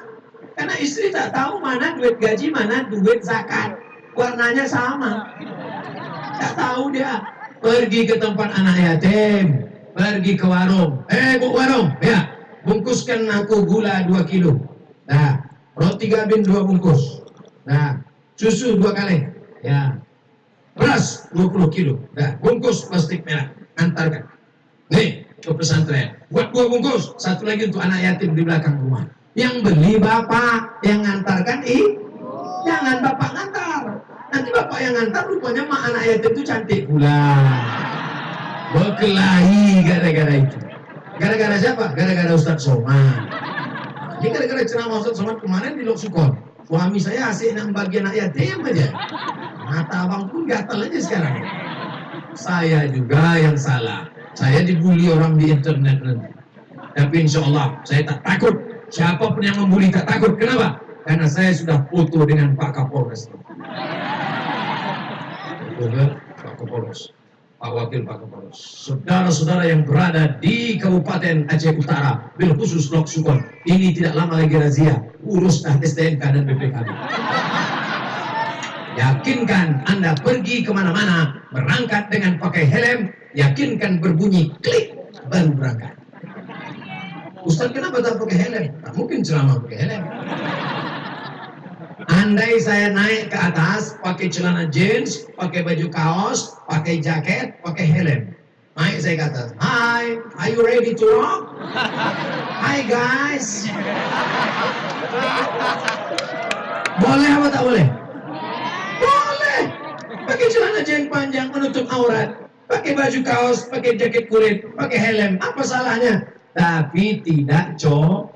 Karena istri tak tahu mana duit gaji, mana duit zakat. Warnanya sama. Tak tahu dia. Pergi ke tempat anak yatim, pergi ke warung. Bu warung, ya, bungkuskan aku gula 2 kilo. Nah, roti gabin 2 bungkus. Nah, susu 2 kali. Ya, beras 20 kilo. Nah, bungkus plastik merah. Antarkan. Nih, ke pesantren. Buat 2 bungkus. 1 lagi untuk anak yatim di belakang rumah. Yang beli bapak, yang ngantarkan jangan bapak ngantar. Nanti bapak yang ngantar rupanya mak anak yatim itu cantik pula. Berkelahi gara-gara itu. Gara-gara siapa? Gara-gara Ustaz Somad. Ini gara-gara ceramah Ustaz Somad kemarin di Lok Sukon. Suami saya asik nak bagi anak yatim aja. Mata abang pun gatal aja sekarang. Saya juga yang salah. Saya dibully orang di internet nanti. Tapi insya Allah saya tak takut. Siapapun yang membuli tak takut. Kenapa? Karena saya sudah foto dengan Pak Kapolres. Pak Kapolres, Pak Wakil Pak Kapolres, saudara-saudara yang berada di Kabupaten Aceh Utara, bil khusus Lok Sukon, ini tidak lama lagi razia, urus STNK dan BPKB. Yakinkan Anda pergi kemana-mana, berangkat dengan pakai helm, yakinkan berbunyi klik, baru berangkat. Ustaz kenapa tak pakai helm? Tak mungkin ceramah pakai helm. Andai saya naik ke atas, pakai celana jeans, pakai baju kaos, pakai jaket, pakai helm. Naik saya ke atas. Hi, are you ready to rock? Hi guys. Boleh apa tak boleh? Boleh. Pakai celana jeans panjang menutup aurat, pakai baju kaos, pakai jaket kulit, pakai helm. Apa salahnya? Tapi tidak cocok.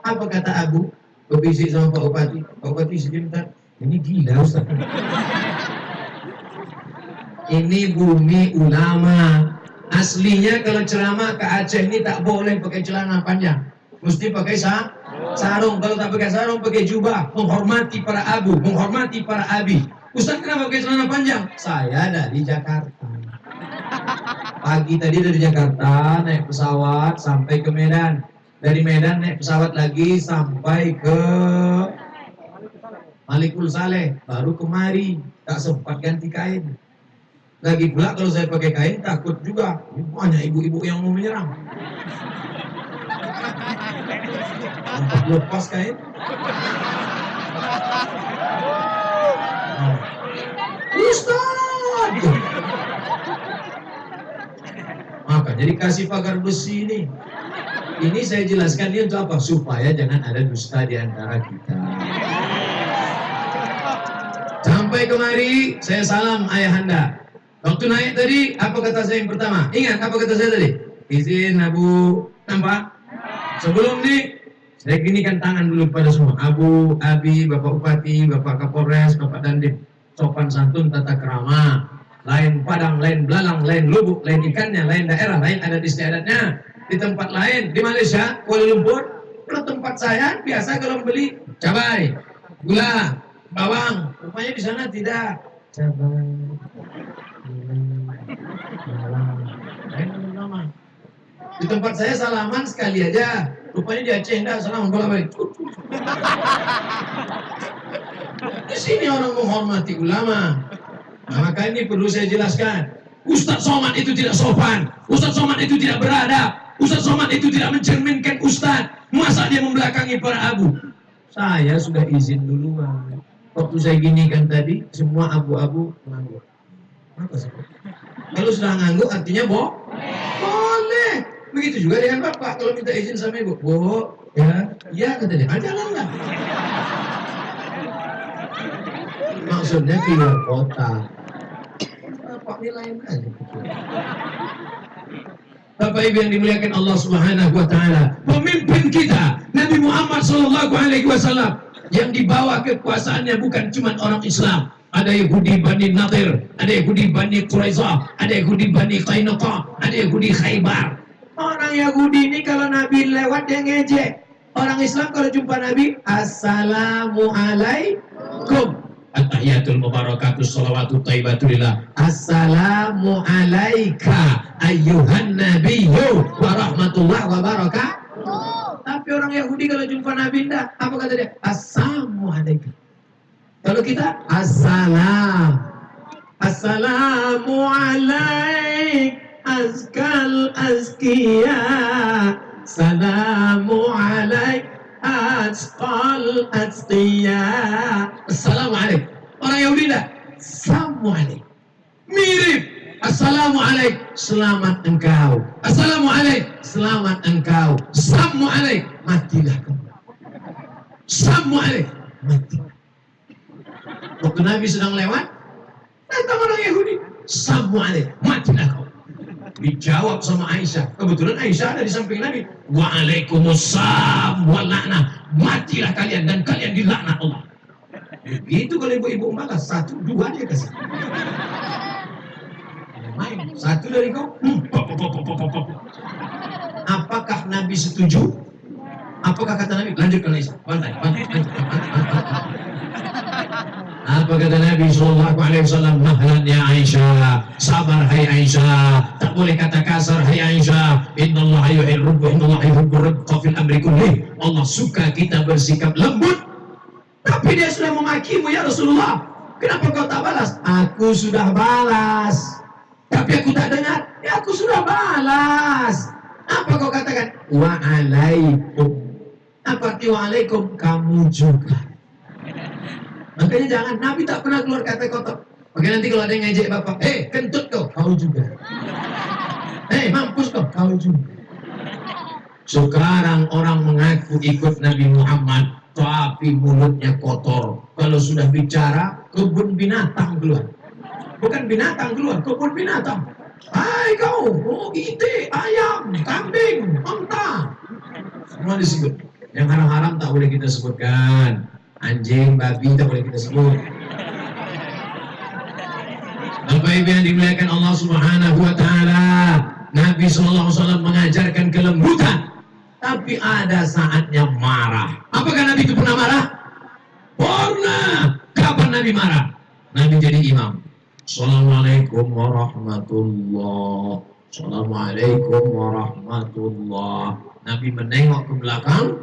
Apa kata Abu? Berbisik sama Pak Bupati. Pak Bupati sebentar. Ini gila Ustaz. Ini bumi ulama. Aslinya kalau ceramah ke Aceh ini tak boleh pakai celana panjang. Mesti pakai sarung. Kalau tak pakai sarung, pakai jubah. Menghormati para abu, menghormati para abi. Ustaz kenapa pakai celana panjang? Saya dari Jakarta. Pagi tadi dari Jakarta naik pesawat sampai ke Medan. Dari Medan naik pesawat lagi sampai ke Malikul Saleh, baru kemari, tak sempat ganti kain. Lagi pula kalau saya pakai kain takut juga, banyak ibu-ibu yang mau menyerang. Tempat lepas kain. Ustaz! Maka jadi kasih pagar besi ini. Ini saya jelaskan ini untuk apa? Supaya jangan ada dusta di antara kita. Sampai kemari, saya salam ayahanda. Waktu naik tadi, apa kata saya yang pertama? Ingat apa kata saya tadi? Izin Abu, nampak? Sebelum ini, saya ginikan tangan dulu pada semua. Abu, Abi, Bapak Bupati, Bapak Kapolres, Bapak Dandim. Sopan santun, tata krama. Lain Padang, lain Belalang, lain Lubuk, lain ikannya, lain daerah, lain adat istiadatnya. Di tempat lain, di Malaysia, Kuala Lumpur, kalau tempat saya biasa kalau beli cabai, gula, bawang. Rupanya di sana tidak. Cabai, gula, bawang, lain nama. Di tempat saya salaman sekali aja. Rupanya di Aceh enggak salaman bolak-balik. Di sini orang menghormati ulama. Nah, maka ini perlu saya jelaskan. Ustadz Somad itu tidak sopan. Ustadz Somad itu tidak beradab. Ustadz Somad itu tidak mencerminkan Ustadz. Masa dia membelakangi para abu? Saya sudah izin duluan. Waktu saya gini kan tadi, semua abu-abu ngangguk. Apa sih? Kalau sudah ngangguk artinya boleh. Begitu juga dengan bapak. Kalau minta izin sama ibu, ya katanya, jangan lah. Maksudnya keluar kota. Bapak ini lain aja. Bapak Ibu yang dimuliakan Allah Subhanahu wa taala, pemimpin kita Nabi Muhammad sallallahu alaihi wasallam yang dibawa kekuasaannya bukan cuma orang Islam. Ada Yahudi Bani Nadir, ada Yahudi Bani Quraizah, ada Yahudi Bani Qainuqa, ada Yahudi Khaybar. Orang Yahudi ini kalau Nabi lewat dia ngejek. Orang Islam kalau jumpa Nabi, Assalamualaikum. At-tahiyatul mubarakatus salawatut thayyibatulillah. Assalamu alayka ayyuhan nabiyyu wa rahmatullahi wa barakatuh. Tapi orang Yahudi kalau jumpa Nabi enggak, apa kata dia? Assalamu alayka. Kalau kita Assalamu alaik azkal azkiya. Assalamu alaik azqal azqiya. Assalamualaikum. Orang Yahudi enggak? Assalamualaikum. Mirip. Assalamualaikum. Selamat engkau. Assalamualaikum. Selamat engkau. Assalamualaikum. Matilah kamu. Assalamualaikum. Mati. Waktu Nabi sedang lewat, datang orang Yahudi. Assalamualaikum. Matilah kau. Dijawab sama Aisyah. Kebetulan Aisyah ada di samping Nabi. Waalaikumsalam wa la'nah. Matilah kalian dan kalian dilaknat Allah. Begitu kalau ibu-ibu malas, 1, 2 dia kasih. Main. 1 dari kau. Apakah Nabi setuju? Apakah kata Nabi? Lanjutkan Aisyah. Pantai. Apa kata Nabi sallallahu alaihi wasallam? Mahlan ya Aisyah, sabar hai Aisyah, tak boleh kata kasar hai Aisyah. Innallaha yuhibbu rifqa fil amri kulli. Allah suka kita bersikap lembut. Tapi dia sudah memakimu ya Rasulullah. Kenapa kau tak balas? Aku sudah balas. Tapi aku tak dengar. Ya aku sudah balas. Apa kau katakan? Waalaikum. Apa arti waalaikum? Kamu juga. Makanya jangan, Nabi tak pernah keluar kata kotor. Oke, nanti kalau ada yang ngejek bapak, kentut kau juga. Mampus kau juga. Sekarang orang mengaku ikut Nabi Muhammad, tapi mulutnya kotor. Kalau sudah bicara, kebun binatang keluar. Bukan binatang keluar, kebun binatang. Hai kau, ite, ayam, kambing, onta. Semua disebut. Yang haram-haram tak boleh kita sebutkan. Anjing, babi, tak boleh kita sebut. Bapak Ibu yang dimuliakan Allah Subhanahu wa taala, Nabi sallallahu alaihi wasallam mengajarkan kelembutan, tapi ada saatnya marah. Apakah Nabi itu pernah marah? Pernah. Kapan Nabi marah? Nabi jadi imam. Assalamualaikum warahmatullah. Assalamualaikum warahmatullah. Nabi menengok ke belakang.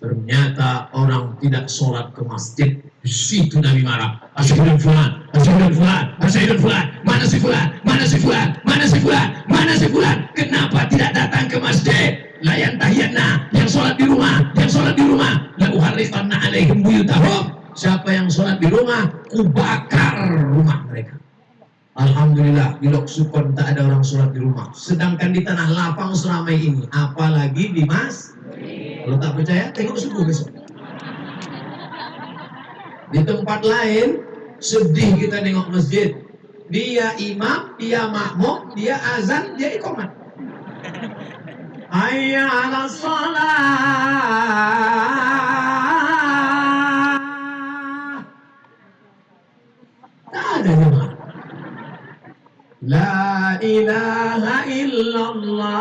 Ternyata orang tidak sholat ke masjid. Di situ Nabi marah. Asyhadu fulan, asyhadu fulan, asyhadu fulan. Mana si fulan? Mana si fulan? Mana si fulan? Mana si fulan? Kenapa tidak datang ke masjid? La yantahiyanna, yang sholat di rumah, yang sholat di rumah. La uharriqanna alaihim buyutahum. Siapa yang sholat di rumah, kubakar rumah mereka. Alhamdulillah, di Lok Sukon tak ada orang sholat di rumah. Sedangkan di tanah lapang seramai ini, apalagi di masjid. Kalau tak percaya, tengok subuh besok. Di tempat lain, sedih kita nengok masjid. Dia imam, dia makmum, dia azan, dia iqamat. Hayya 'alas shalah. Tak ada jemaah. La ilaha illallah.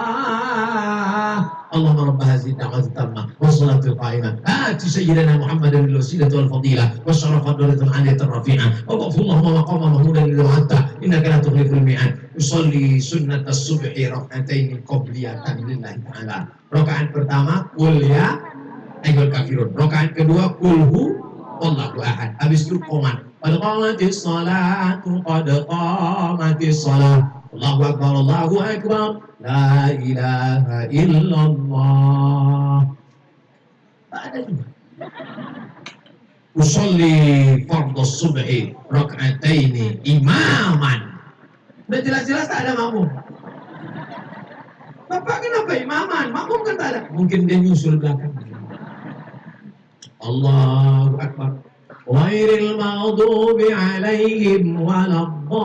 Allahumma rabb hadhihi ad-da'wati tammah wassalatu qa'imah ati sayyidina Muhammadan al-wasilata wal fadilah wasyarafa darajatan 'aliyatan rafi'ah wa Allahumma maqama mahmudan lil hatta innaka la tukhliful mi'ad usolli sunnat as-subhi rak'atain qabliyatan lillahi ta'ala. Rakaat pertama qul ya ayyuhal kafirun, rakaat kedua qul hu wallahu ahad, habis itu qomat qad qamatis salatu qad qamatis salat Allahu akbar Allahu akbar la ilaha illallah. Ada juga usolli fardhus subhi rak'ataini imaman. Udah jelas-jelas tak ada makmum. Bapak kenapa imaman? Makmum kan tak ada. Mungkin dia nyusul belakang. Allahu akbar. Ghairil maghdubi 'alaihim waladdallin.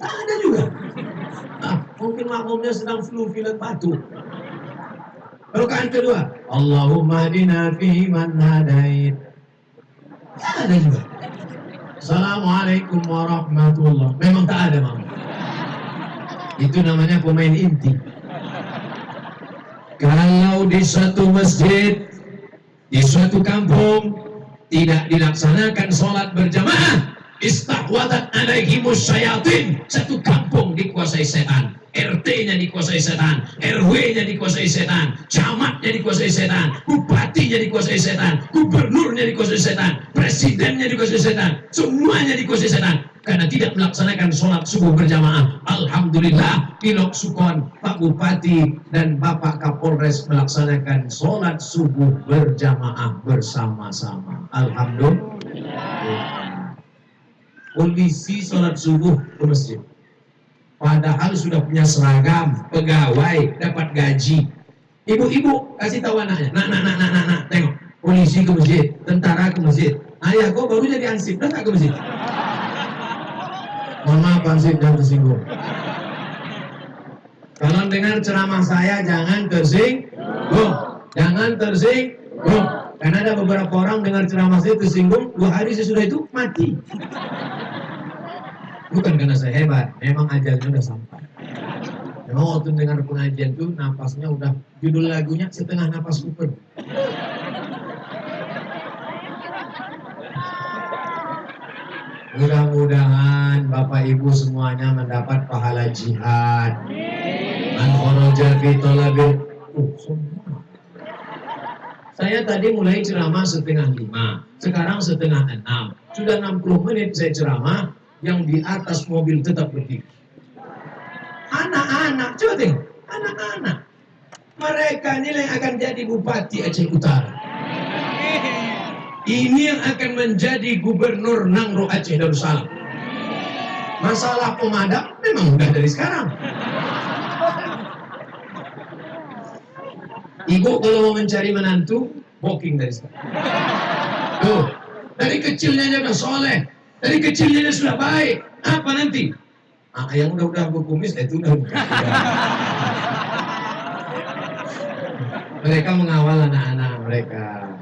Tak ada juga. Mungkin makmumnya sedang flu pilek batuk. Rakaat kedua, Allahumma hadina fi man hadait. Tak ada juga. Assalamualaikum warahmatullah. Memang tak ada makmum. Itu namanya pemain inti. Kalau di suatu masjid, di suatu kampung tidak dilaksanakan sholat berjamaah, istahwadat alaihimus syayatin. Satu kampung dikuasai setan, RT-nya dikuasai setan, RW-nya dikuasai setan, camatnya dikuasai setan, bupatinya dikuasai setan, gubernurnya dikuasai setan, presidennya dikuasai setan, semuanya dikuasai setan. Karena tidak melaksanakan sholat subuh berjamaah. Alhamdulillah, Pilok Sukon, Pak Bupati dan Bapak Kapolres melaksanakan sholat subuh berjamaah bersama-sama. Alhamdulillah. Polisi sholat subuh ke masjid, padahal sudah punya seragam, pegawai, dapat gaji. Ibu-ibu kasih tahu anaknya, nak, tengok, polisi ke masjid, tentara ke masjid. Ayah kok baru jadi ansip, dah tak ke masjid. Mohon maaf ansip, jangan tersinggung. Kalau dengar ceramah saya jangan tersinggung, jangan tersinggung. Karena ada beberapa orang dengar ceramah saya tersinggung, 2 hari sesudah itu mati. Bukan karena saya hebat, memang ajalnya udah sampai. Memang waktu dengar pengajian itu napasnya udah, judul lagunya setengah napas Cooper. Mudah-mudahan Bapak Ibu semuanya mendapat pahala jihad. Man kharaja fi talabil. Saya tadi mulai ceramah 4:30, sekarang 5:30. Sudah 60 menit saya ceramah, yang di atas mobil tetap berdiri. Anak-anak, coba tengok, anak-anak. Mereka ini yang akan jadi Bupati Aceh Utara. Ini yang akan menjadi Gubernur Nangro Aceh Darussalam. Masalah pemadam memang udah dari sekarang. Ibu kalau mau mencari menantu, booking dari sekarang. Tuh, dari kecilnya dia udah soleh, dari kecilnya dia sudah baik. Apa nanti? Yang udah berkumis itu udah bukan. Mereka mengawal anak-anak mereka.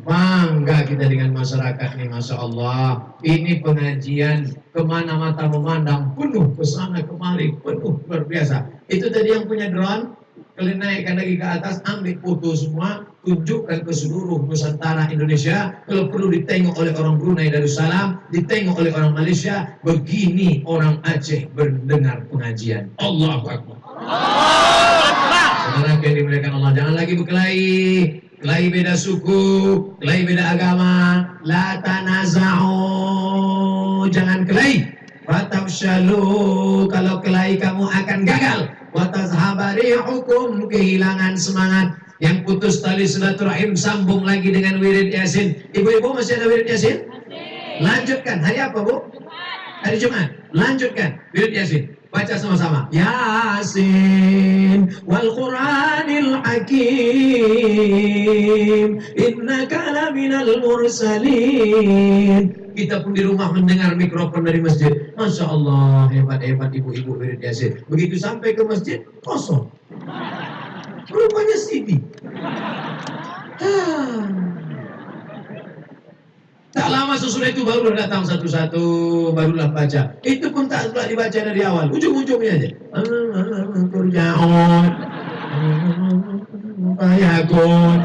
Bangga kita dengan masyarakat ini, Masya Allah. Ini pengajian, kemana mata memandang, penuh kesana kemari, penuh, luar biasa. Itu tadi yang punya drone, kalian naikkan lagi ke atas, ambil foto semua, tunjukkan ke seluruh Nusantara Indonesia. Kalau perlu ditengok oleh orang Brunei Darussalam, ditengok oleh orang Malaysia. Begini orang Aceh mendengar pengajian. Allahu Akbar. Saudara yang dimuliakan Allah, jangan lagi berkelahi. Kelahi beda suku, kelahi beda agama. La tanaza'u, jangan kelahi. Fatafshalu, kalau kelahi kamu akan gagal. Wa tazhabari hukum, kehilangan semangat. Yang putus tali silaturahim sambung lagi dengan wirid Yasin. Ibu-ibu masih ada wirid Yasin? Lanjutkan. Hari apa, Bu? Hari Jumat. Lanjutkan wirid Yasin. Baca sama-sama. Yasin wal Qur'anil Hakim innaka laminal mursalin. Kita pun di rumah mendengar mikrofon dari masjid. Masya Allah, hebat-hebat ibu-ibu wirid Yasin. Begitu sampai ke masjid, kosong. Rupanya CD. Tak lama sesudah itu baru datang satu-satu, barulah baca. Itu pun tak pula dibaca dari awal, ujung-ujungnya aja. Turja'un, Fayakun.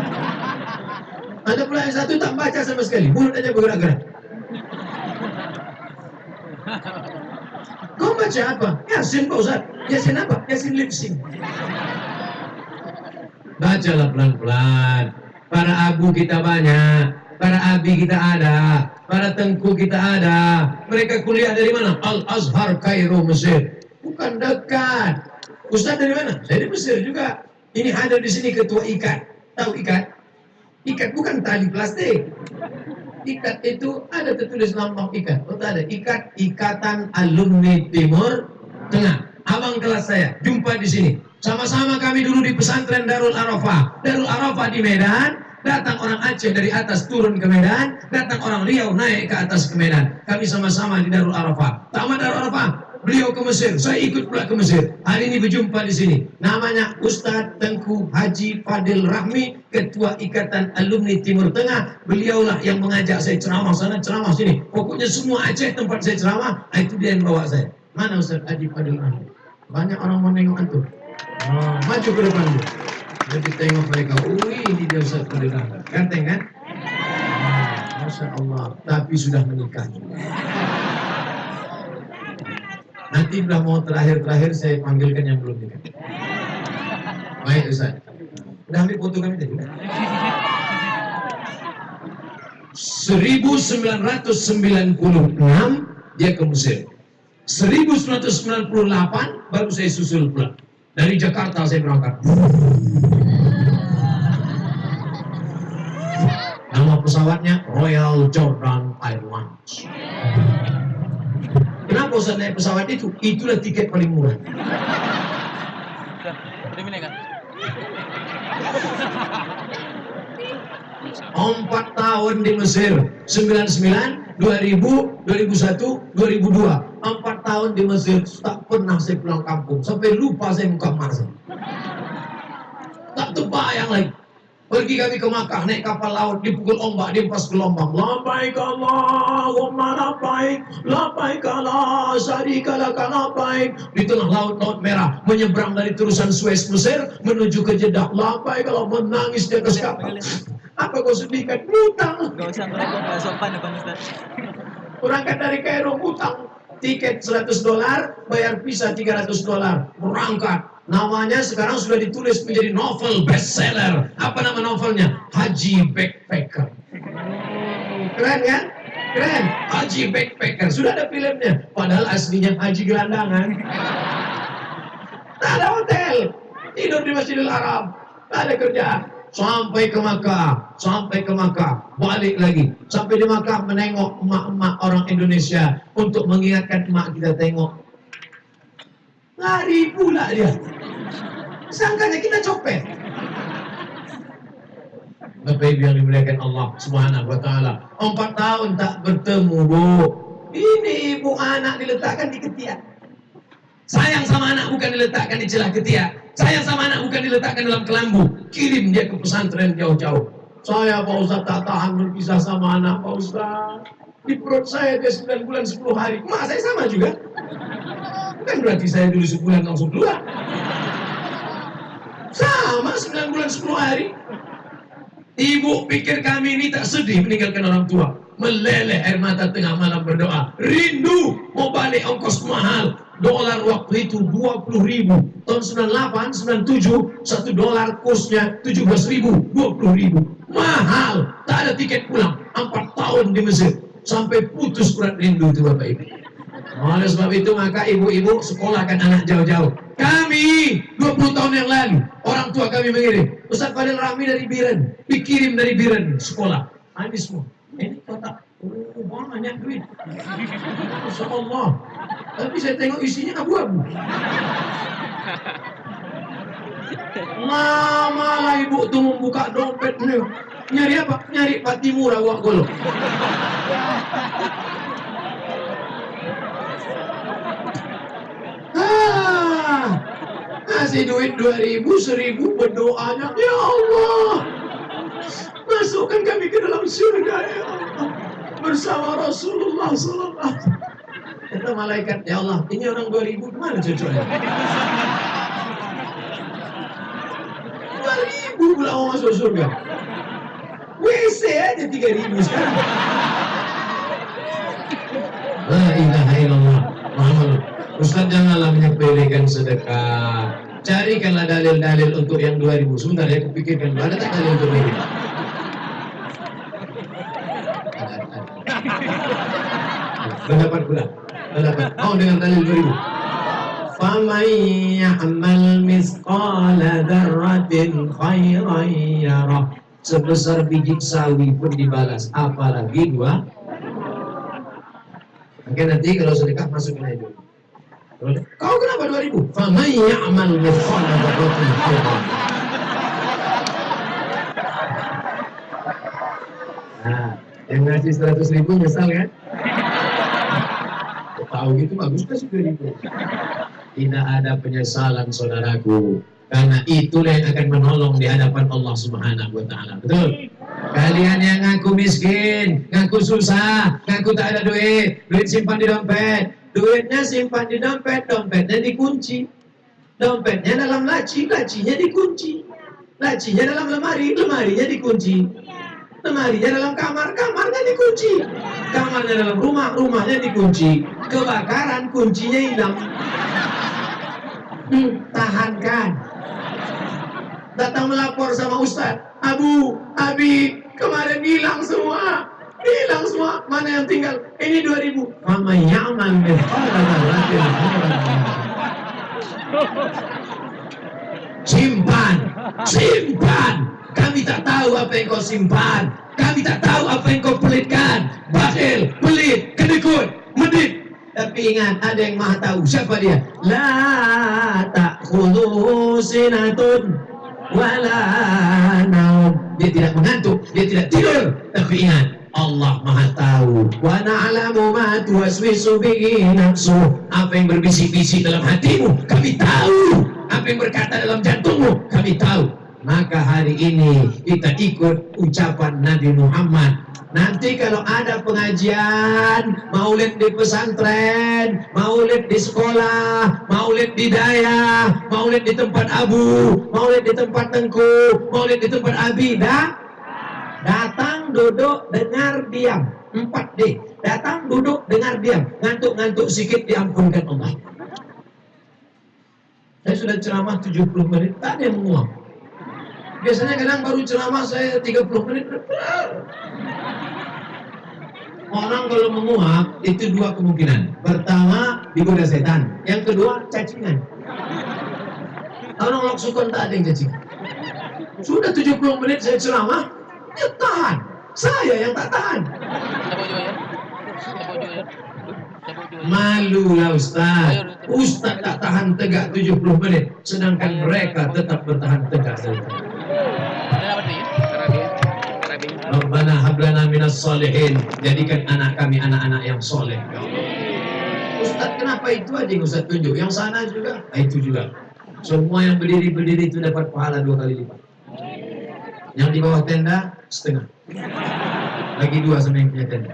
Ada pula yang satu tak baca sama sekali, mulut aja bergerak-gerak. Kau baca apa? Yasin Pak Ustaz. Yasin apa? Yasin lip sync. Bacalah pelan-pelan. Para abu kita banyak, para abi kita ada, para tengku kita ada. Mereka kuliah dari mana? Al-Azhar, Kairo, Mesir. Bukan dekat. Ustaz dari mana? Saya di Mesir juga. Ini ada di sini ketua IKAT. Tahu IKAT? IKAT bukan tali plastik. IKAT itu ada tertulis lambang IKAT. Oh, ada IKAT, Ikatan Alumni Timur Tengah. Abang kelas saya jumpa di sini. Sama-sama kami dulu di pesantren Darul Arafah. Darul Arafah di Medan. Datang orang Aceh dari atas turun ke Medan. Datang orang Riau naik ke atas ke Medan. Kami sama-sama di Darul Arafah. Tamat Darul Arafah, beliau ke Mesir. Saya ikut pula ke Mesir. Hari ini berjumpa di sini. Namanya Ustadz Tengku Haji Fadil Rahmi, Ketua Ikatan Alumni Timur Tengah. Beliaulah yang mengajak saya ceramah sana, ceramah sini. Pokoknya semua Aceh tempat saya ceramah, itu dia yang bawa saya. Mana Ustadz Haji Fadil Rahmi? Banyak orang mau nengok antum. Maju ke depan dulu. Nanti tengok mereka. Ini dia Ustaz Fadil Rahmi. Ganteng kan? Masya Allah. Tapi sudah menikah. Nanti udah mau terakhir saya panggilkan yang belum nikah. Baik Ustaz. Udah ambil foto kami tadi. 1996 dia ke Mesir. 1998 baru saya susul pulang. Dari Jakarta saya berangkat. Nama pesawatnya Royal Jordan Airlines. Kenapa Ustaz naik pesawat itu? Itulah tiket paling murah. Kan? 4 tahun di Mesir, 99, 2000, 2001, 2002. 4 tahun di Mesir, tak pernah saya pulang kampung. Sampai lupa saya muka Mars. Tak terbayang lagi. Pergi kami ke Makkah, naik kapal laut, dipukul ombak, diempas gelombang. Labbaik Allahumma labbaik, labbaik la syarika laka labbaik. Di tengah laut merah, menyeberang dari terusan Suez Mesir menuju ke Jeddah. Labbaik Allah, menangis di atas kapal. Apa kau sedihkan? Hutang. Gak usah mereka gak sopan depan Ustaz. Berangkat dari Kairo, hutang. Tiket $100, bayar visa $300. Berangkat. Namanya sekarang sudah ditulis menjadi novel bestseller. Apa nama novelnya? Haji Backpacker. Keren kan? Keren. Haji Backpacker. Sudah ada filmnya. Padahal aslinya Haji Gelandangan. Tak ada hotel. Tidur di Masjidil Haram. Tak ada kerja. Sampai ke Makkah, balik lagi. Sampai di Makkah menengok emak-emak orang Indonesia untuk mengingatkan emak kita tengok. Lari pula dia. Sangkanya kita copet. Bapak Ibu yang dimuliakan Allah Subhanahu wa taala. 4 tahun tak bertemu, Bu. Ini ibu anak diletakkan di ketiak. Sayang sama anak bukan diletakkan di celah ketiak. Sayang sama anak bukan diletakkan dalam kelambu. Kirim dia ke pesantren jauh-jauh. Saya Pak Ustaz tak tahan berpisah sama anak Pak Ustaz. Di perut saya dia 9 bulan 10 hari. Mak saya sama juga. Bukan berarti saya dulu sebulan langsung keluar. Sama 9 bulan 10 hari. Ibu pikir kami ini tak sedih meninggalkan orang tua. Meleleh air mata tengah malam berdoa. Rindu mau balik ongkos mahal. Dolar waktu itu 20.000. Tahun 98, 97, $1 kursnya 17.000, 20.000. Mahal. Tak ada tiket pulang. 4 tahun di Mesir. Sampai putus urat rindu itu Bapak Ibu. Oleh sebab itu maka ibu-ibu sekolahkan anak jauh-jauh. Kami 20 tahun yang lalu orang tua kami mengirim Ustaz Fadil Rahmi dari Biren, dikirim dari Biren sekolah. Ini semua. Ini kotak. Oh, banyak duit. Masya Allah. Tapi saya tengok isinya abu-abu. Lama lah ibu tuh membuka dompet. Nyari apa? Nyari Patimura Wak Golo. Kasih duit 2.000, 1.000 berdoanya, ya Allah, masukkan kami ke dalam surga ya Allah. bersama Rasulullah sallallahu alaihi wasallam. Kata malaikat, ya Allah, ini orang 2000 kemana cocoknya? 2000 pula mau masuk surga. WC aja 3000 sekarang. La ilaha illallah Muhammad. Ustaz, janganlah menyepelekan sedekah. Carikanlah dalil-dalil untuk yang 2000. Sebentar ya, kupikirkan. Ada tak dalil untuk ini? Pendapat pula. Oh, dengan dalil 2000. فَمَنْ يَعْمَلْ مِثْقَالَ ذَرَّةٍ خَيْرًا يَرَهُ. Sebesar biji sawi pun dibalas, apalagi 2. Oke, nanti kalau sedekah masukin aja dulu. Kau kenapa 2000? فَمَنْ يَعْمَلْ مِثْقَالَ ذَرَّةٍ خَيْرًا. Nah, yang ngasih 100.000 nyesal kan? Tahu gitu bagus kan 10.000. Tidak ada penyesalan saudaraku, karena itulah yang akan menolong di hadapan Allah Subhanahu wa taala. Betul? Kalian yang ngaku miskin, ngaku susah, ngaku tak ada duit simpan di dompet, duitnya simpan di dompet, dompetnya dikunci. Dompetnya dalam laci, lacinya dikunci. Lacinya dalam lemari, lemarinya dikunci. Lemarinya dalam kamar, kamarnya dikunci. Kamarnya dalam rumah, rumahnya dikunci. Kebakaran, kuncinya hilang. Tahankan. Datang melapor sama Ustaz, Abu, Abi, kemarin hilang semua. Hilang semua, mana yang tinggal? Ini 2000. Mama yaman simpan, simpan. Kami tak tahu apa yang kau simpan. Kami tak tahu apa yang kau pelitkan. Bakhil, pelit, kedekut, medit. Tapi ingat, ada yang maha tahu. Siapa dia? La ta'khudhuhu sinatun wala naum. Dia tidak mengantuk, dia tidak tidur. Tapi ingat, Allah maha tahu. Wa na'lamu ma tuwaswisu bihi nafsu. Apa yang berbisik-bisik dalam hatimu, kami tahu. Apa yang berkata dalam jantungmu, kami tahu. Maka hari ini kita ikut ucapan Nabi Muhammad. Nanti kalau ada pengajian, maulid di pesantren, maulid di sekolah, maulid di daya, maulid di tempat Abu, maulid di tempat Tengku, maulid di tempat Abi, datang, duduk, dengar, diam. 4D. Datang, duduk, dengar, diam. Ngantuk-ngantuk sikit diampunkan Allah. Saya sudah ceramah 70 menit, tak ada yang menguap. Biasanya kadang baru ceramah saya 30 menit. Orang kalau menguap itu 2 kemungkinan. Pertama, digoda setan. Yang kedua, cacingan. Orang loksukon tak ada yang cacingan. Sudah 70 menit saya ceramah, dia tahan. Saya yang tak tahan. Malulah Ustaz. Ustaz tak tahan tegak 70 menit, sedangkan mereka tetap bertahan tegak. Rabbana hablana minas solihin. Jadikan anak kami anak-anak yang soleh. Ustaz, kenapa itu aja yang Ustaz tunjuk? Yang sana juga? Itu juga. Semua yang berdiri-berdiri itu dapat pahala 2 kali lipat. Yang di bawah tenda, setengah. Lagi 2 sama yang punya tenda.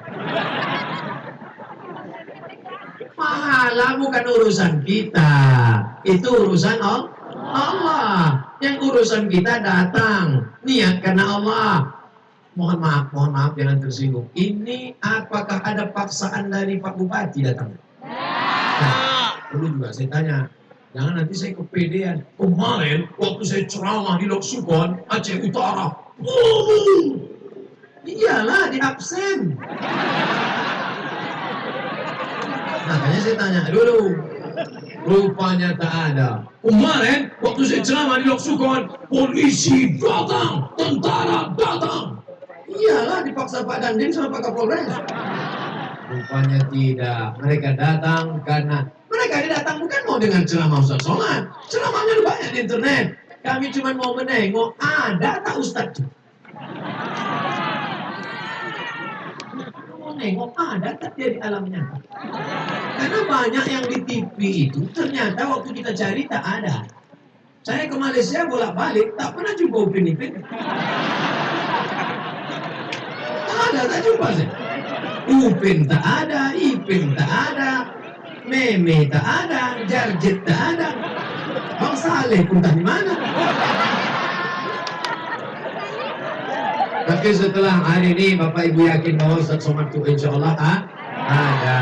Pahala bukan urusan kita. Itu urusan Allah. Yang urusan kita datang. Niat karena Allah. Mohon maaf, jangan tersinggung. Ini apakah ada paksaan dari Pak Bupati datang? Nah, perlu juga saya tanya. Jangan nanti saya kepedean. Kemarin waktu saya ceramah di Loksukon, Aceh Utara. Iyalah, di absen. Makanya saya tanya dulu. Rupanya tak ada. Kemarin waktu saya ceramah di Loksukon, polisi datang, tentara datang. Iyalah, dipaksa Pak Dandim sama Pak Kapolres. Rupanya tidak. Mereka datang karena mereka datang bukan mau dengar ceramah Ustaz Somad. Ceramahnya banyak di internet. Kami cuma mau menengok ada tak Ustaz. Mau nengok ada tak dia di alam nyata. Karena banyak yang di TV itu ternyata waktu kita cari tak ada. Saya ke Malaysia bolak-balik tak pernah jumpa Upin Ipin. Tak ada, tak jumpa saya. Upin tak ada, Ipin tak ada, Meme tak ada, Jarjet tak ada, Bang Saleh pun tak di mana. Tapi setelah hari ini Bapak Ibu yakin bahwa Ustaz Somad itu insya Allah ada.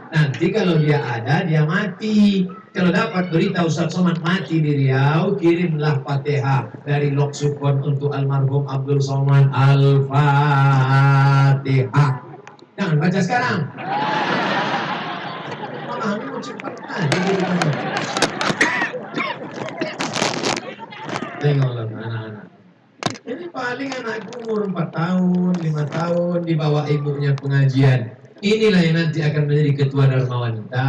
Nanti kalau dia ada, dia mati. Kalau dapat berita Ustaz Somad mati di Riau, kirimlah Fatihah dari Lok Sukon untuk almarhum Abdul Somad. Al-Fatihah. Jangan baca sekarang. Mau cepat aja. Tengoklah anak-anak. Ini paling anakku umur 4 tahun, 5 tahun, dibawa ibunya pengajian. Inilah yang nanti akan menjadi ketua Dharma Wanita.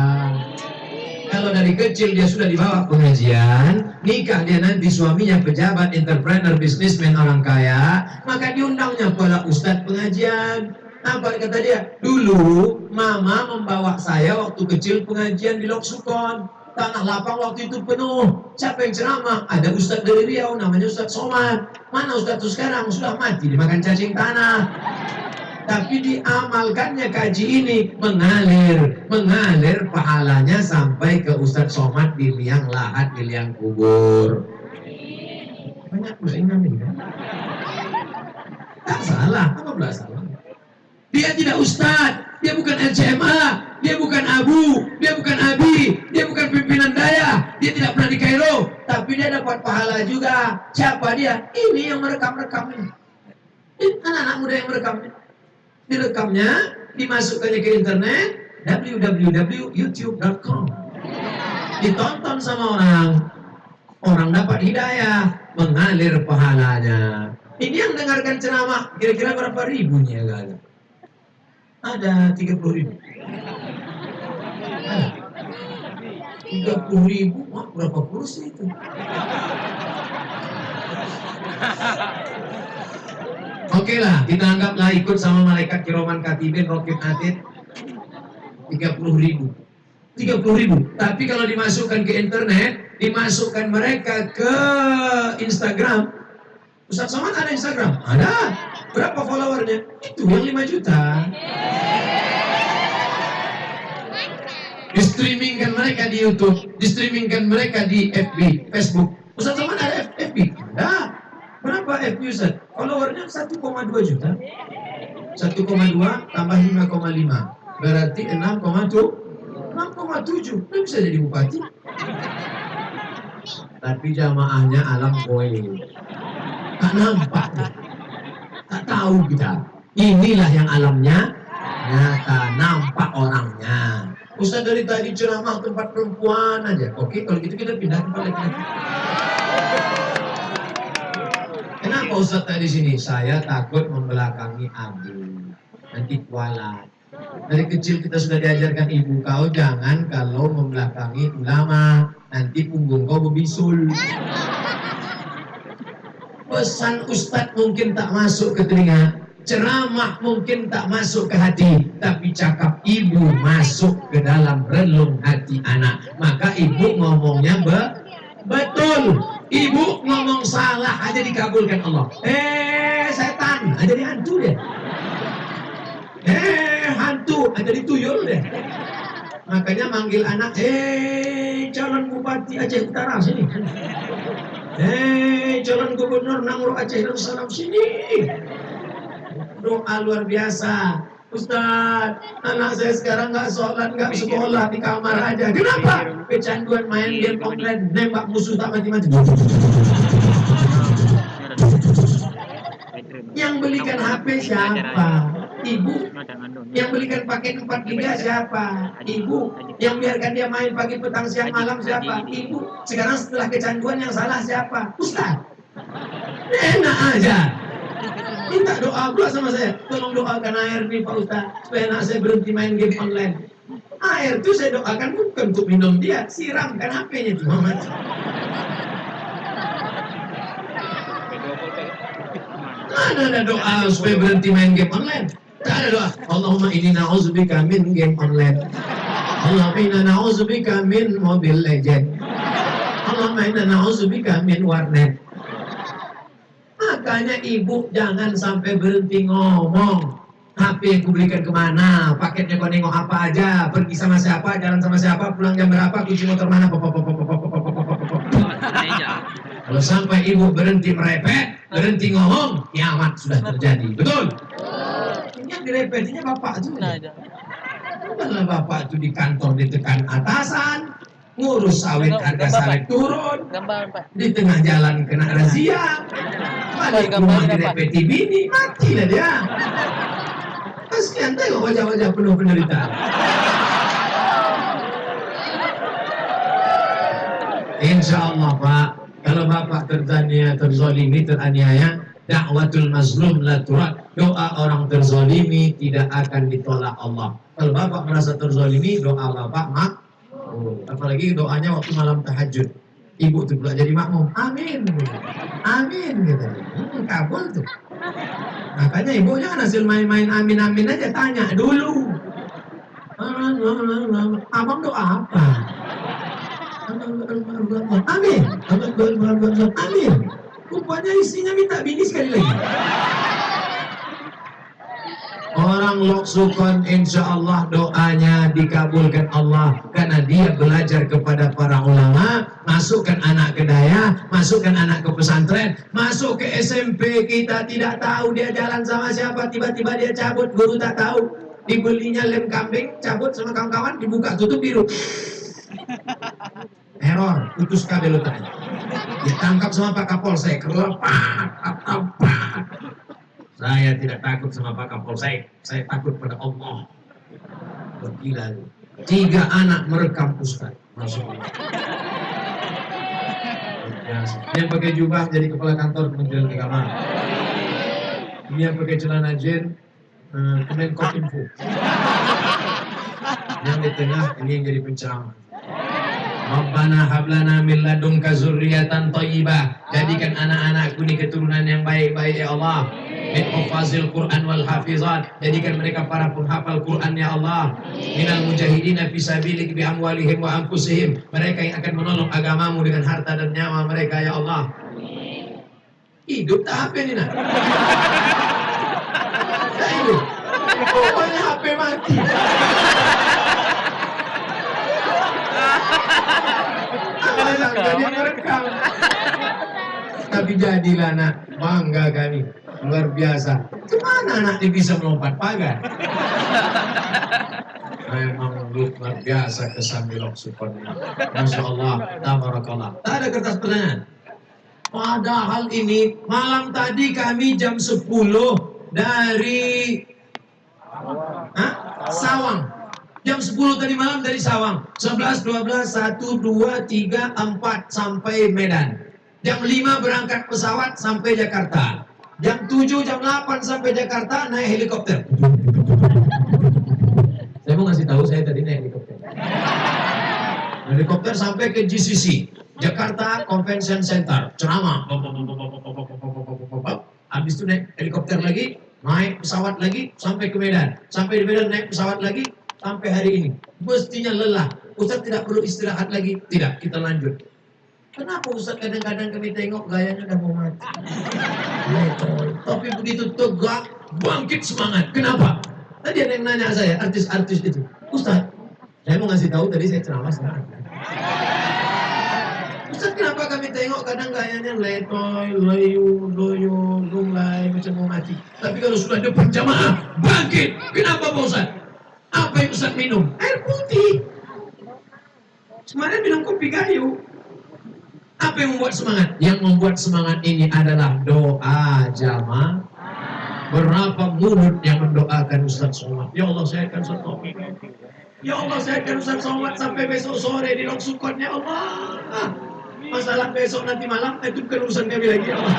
Kalau dari kecil dia sudah dibawa pengajian, nikah dia nanti suaminya pejabat, entrepreneur, bisnismen, orang kaya, maka diundangnya pula ustadz pengajian. Apa kata dia? Dulu mama membawa saya waktu kecil pengajian di Lok Sukon. Tanah lapang waktu itu penuh. Siapa yang ceramah? Ada ustadz dari Riau, namanya Ustadz Somad. Mana ustadz itu sekarang? Sudah mati, dimakan cacing tanah. Tapi diamalkannya kaji ini mengalir pahalanya sampai ke Ustadz Somad di liang lahat, di liang kubur. Banyak pusing kami kan? Tak salah, apa pula salah? Dia tidak ustadz, dia bukan LCMA, dia bukan Abu, dia bukan Abi, dia bukan pimpinan daya, dia tidak pernah di Kairo, tapi dia dapat pahala juga. Siapa dia? Ini yang merekam-rekam ini. Anak-anak muda yang merekamnya. Direkamnya, dimasukkannya ke internet, www.youtube.com. Ditonton sama orang dapat hidayah, mengalir pahalanya. Ini yang dengarkan ceramah, kira-kira berapa ribunya kan? Ada 30.000. Ada 30.000, berapa kursi itu? Oke lah, kita anggaplah ikut sama malaikat kiroman katibin, rokib atid 30.000. 30.000. Tapi kalau dimasukkan ke internet, dimasukkan mereka ke Instagram. Ustaz Somad ada Instagram? Ada. Berapa followernya? Itu yang 5 juta. Di-streamingkan mereka di YouTube, di-streamingkan mereka di FB, Facebook. Ustaz Somad ada FB? Ada. Berapa FB Ustaz? Followernya 1,2 juta. 1,2 tambah 5,5 berarti 6,7. Dia bisa jadi bupati. Tapi jamaahnya alam koin. Tak nampak, tak tahu kita. Inilah yang alamnya nyata, nampak orangnya. Ustaz dari tadi ceramah tempat perempuan aja. Oke, kalau gitu kita pindah tempat laki-laki. Kenapa Ustaz tadi sini? Saya takut membelakangi Abu. Nanti kualat. Dari kecil kita sudah diajarkan ibu kau jangan kalau membelakangi ulama, nanti punggung kau berbisul. Pesan Ustadz mungkin tak masuk ke telinga, ceramah mungkin tak masuk ke hati, tapi cakap ibu masuk ke dalam relung hati anak. Maka ibu ngomongnya betul. Ibu ngomong salah aja dikabulkan Allah. Setan aja dihantu deh. Hantu aja dituyul deh. Makanya manggil anak, calon bupati Aceh Utara sini. Calon gubernur Nangro Aceh Darussalam sini. Doa luar biasa. Ustaz, anak saya sekarang nggak sholat, nggak sekolah, di kamar aja. Kenapa? Kecanduan main game online, nembak musuh tak mati-mati. Yang belikan HP siapa? Ibu. Yang belikan paket 4 giga siapa? Ibu. Yang biarkan dia main pagi, petang, siang, malam siapa? Ibu. Sekarang setelah kecanduan yang salah siapa? Ustaz. Enak aja. Minta doa pula sama saya. Tolong doakan air nih Pak Ustaz, supaya anak saya berhenti main game online. Air itu saya doakan bukan untuk minum dia, siramkan HP-nya itu Muhammad. Mana ada doa supaya berhenti main game online? Tak ada doa. Allahumma inni na'udzubika min game online. Allahumma inna na'udzubika min Mobile Legend. Allahumma inna na'udzubika min warnet. Makanya ibu jangan sampai berhenti ngomong. HP yang kubelikan kemana, paketnya kau nengok apa aja, pergi sama siapa, jalan sama siapa, pulang jam berapa, kunci motor mana, kalau sampai ibu berhenti merepet, berhenti ngomong, kiamat sudah terjadi. Betul? Yang direpetinya bapak itu. Bukanlah bapak itu di kantor ditekan atasan, ngurus sawit harga sawit turun, di tengah jalan kena razia, balik rumah direpeti bini, matilah dia. Kasihan tengok wajah-wajah penuh penderitaan. Insya Allah Pak, kalau bapak terzalimi, teraniaya, dakwatul mazlum la turad, doa orang terzalimi tidak akan ditolak Allah. Kalau bapak merasa terzalimi, doa bapak makbul. Apalagi doanya waktu malam tahajud, ibu tuh pula jadi makmum, amin, amin gitu, kabul tuh. Makanya ibu jangan hasil main-main amin-amin aja, tanya dulu, abang doa apa? Amin, amin. Rupanya isinya minta bini sekali lagi. Orang Loksukon insya Allah doanya dikabulkan Allah karena dia belajar kepada para ulama, masukkan anak ke daya, masukkan anak ke pesantren, masuk ke SMP, kita tidak tahu dia jalan sama siapa, tiba-tiba dia cabut, guru tak tahu, dibelinya lem kambing, cabut sama kawan-kawan, dibuka tutup biru, error, putus kabel otaknya, ditangkap sama Pak Kapolsek, kelepak, apa? Saya tidak takut sama Pak Kapolsek, saya takut pada Allah. Gila. 3 anak merekam Ustaz, Masya Allah. Dia pakai jubah jadi kepala kantor Kementerian Agama. Ini yang pakai celana jen, Kemenkominfo. Yang di tengah ini yang jadi penceramah. Rabbana hablana min ladunka zurriyatan thayyibah. Jadikan anak-anakku ini keturunan yang baik-baik ya Allah. Min hufazil Quran wal hafizat. Jadikan mereka para penghafal Quran ya Allah. Minal mujahidina fisabilik bi amwalihim wa anfusihim. Mereka yang akan menolong agamamu dengan harta dan nyawa mereka ya Allah. Hidup tak HP ini nak? Tak hidup. Pokoknya HP mati. Jadi merekam. Tapi jadilah nak, bangga kami, luar biasa. Gimana anak ini bisa melompat pagar? Memang luar biasa kesan di Loksukon ini. Masya Allah, tabarakallah. Tak ada kertas pertanyaan. Padahal ini malam tadi kami jam 10 dari Sawang. Jam 10 tadi malam dari Sawang, 11, 12, 1, 2, 3, 4 sampai Medan. Jam 5 berangkat pesawat sampai Jakarta. Jam 7, jam 8 sampai Jakarta naik helikopter. Saya mau ngasih tahu saya tadi naik helikopter. Helikopter sampai ke GCC, Jakarta Convention Center, ceramah. Habis itu naik helikopter lagi, naik pesawat lagi sampai ke Medan. Sampai di Medan naik pesawat lagi. Sampai hari ini, mestinya lelah. Ustaz tidak perlu istirahat lagi. Tidak, kita lanjut. Kenapa Ustaz kadang-kadang kami tengok gayanya udah mau mati? Tapi begitu tegak, bangkit semangat. Kenapa? Tadi ada yang nanya saya, artis-artis itu. Ustaz, saya mau ngasih tahu tadi saya ceramah sekarang. Ustaz, kenapa kami tengok kadang gayanya letoy, loyo, lunglai, macam mau mati. Tapi kalau sudah depan jamaah, bangkit. Kenapa Pak Ustaz? Apa yang Ustaz minum? Air putih. Sebenarnya minum kopi kayu. Apa yang membuat semangat? Yang membuat semangat ini adalah doa jamaah. Berapa mulut yang mendoakan Ustaz Somad? Ya Allah, saya akan Ustaz Somad. Ya Allah, saya akan Ustaz Somad sampai besok sore di Loksukon. Ya Allah. Masalah besok nanti malam itu bukan urusan kami lagi. Ya Allah.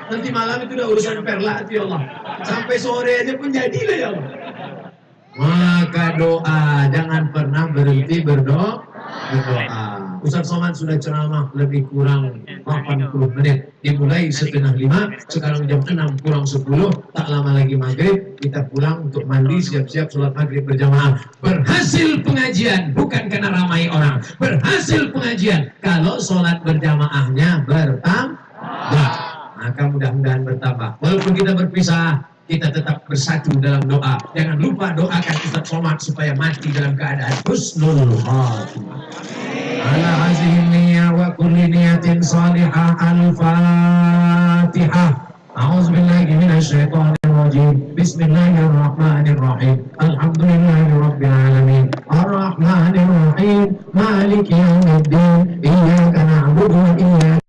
Nanti malam itu udah urusan perla ya Allah. Sampai sore aja pun jadilah ya Allah. Maka doa, jangan pernah berhenti berdoa. Ustaz Somad sudah ceramah lebih kurang 80 menit. Dimulai setengah 5, sekarang jam 6 kurang 10. Tak lama lagi maghrib, kita pulang untuk mandi, siap-siap sholat maghrib berjamaah. Berhasil pengajian, bukan karena ramai orang. Berhasil pengajian, kalau sholat berjamaahnya bertambah. maka mudah-mudahan bertambah. Walaupun kita berpisah, kita tetap bersatu dalam doa. Jangan lupa doakan Ustaz Somad supaya mati dalam keadaan husnul khatimah. Ala hazihi niyyah wa kulli niyatin salihah. Al-Fatihah. أعوذ بالله من الشيطان الرجيم بسم الله الرحمن الرحيم الحمد لله رب العالمين الرحمن الرحيم مالك يوم الدين إياك نعبد وإياك